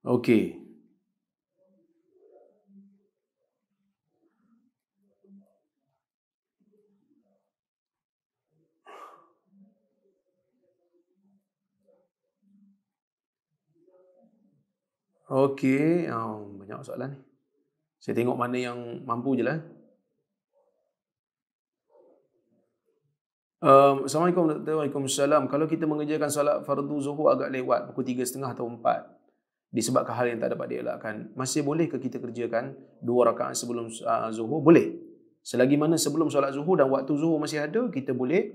Okey. Okey, banyak soalan ni. Saya tengok mana yang mampu je lah. Assalamualaikum warahmatullahi wabarakatuh. Kalau kita mengerjakan solat fardu zuhur agak lewat pukul 3.30 atau 4 disebabkan hal yang tak dapat dielakkan, masih boleh ke kita kerjakan 2 rakaat sebelum zuhur? Boleh. Selagi mana sebelum solat zuhur dan waktu zuhur masih ada, kita boleh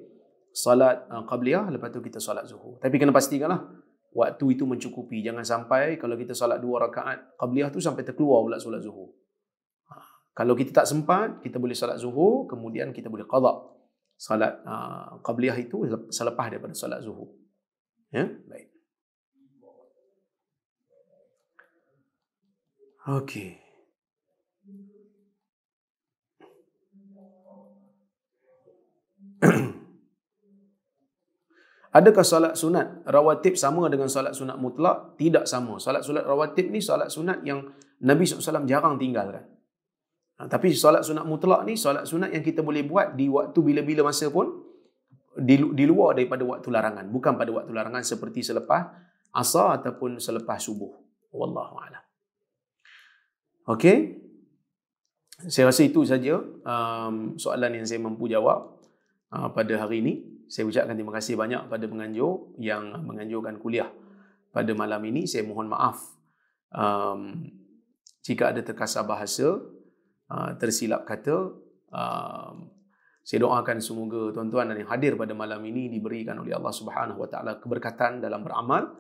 solat qabliyah, lepas tu kita solat zuhur. Tapi kena pastikanlah waktu itu mencukupi. Jangan sampai kalau kita solat 2 rakaat qabliyah tu sampai terkeluar pula solat zuhur. Kalau kita tak sempat, kita boleh solat zuhur, kemudian kita boleh qada salat qabliyah itu selepas daripada solat zuhur. Ya, baik. Okey. Adakah solat sunat rawatib sama dengan solat sunat mutlak? Tidak sama. Solat sunat rawatib ni solat sunat yang Nabi SAW jarang tinggalkan. Tapi solat sunat mutlak ni solat sunat yang kita boleh buat di waktu bila-bila masa pun, di luar daripada waktu larangan. Bukan pada waktu larangan seperti selepas asar ataupun selepas subuh. Wallahu a'lam. Okey. Saya rasa itu saja soalan yang saya mampu jawab pada hari ini. Saya ucapkan terima kasih banyak pada penganjur yang menganjurkan kuliah pada malam ini. Saya mohon maaf jika ada terkasar bahasa, tersilap kata. Saya doakan semoga tuan-tuan dan yang hadir pada malam ini diberikan oleh Allah Subhanahu Wa Taala keberkatan dalam beramal.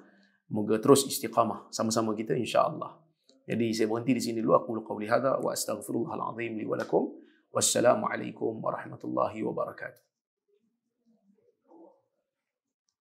Moga terus istiqamah sama-sama kita insya-Allah. Jadi saya berhenti di sini dulu. Aku qauli hadza wa astaghfirullahal azim li wa lakum. Wassalamualaikum warahmatullahi wabarakatuh.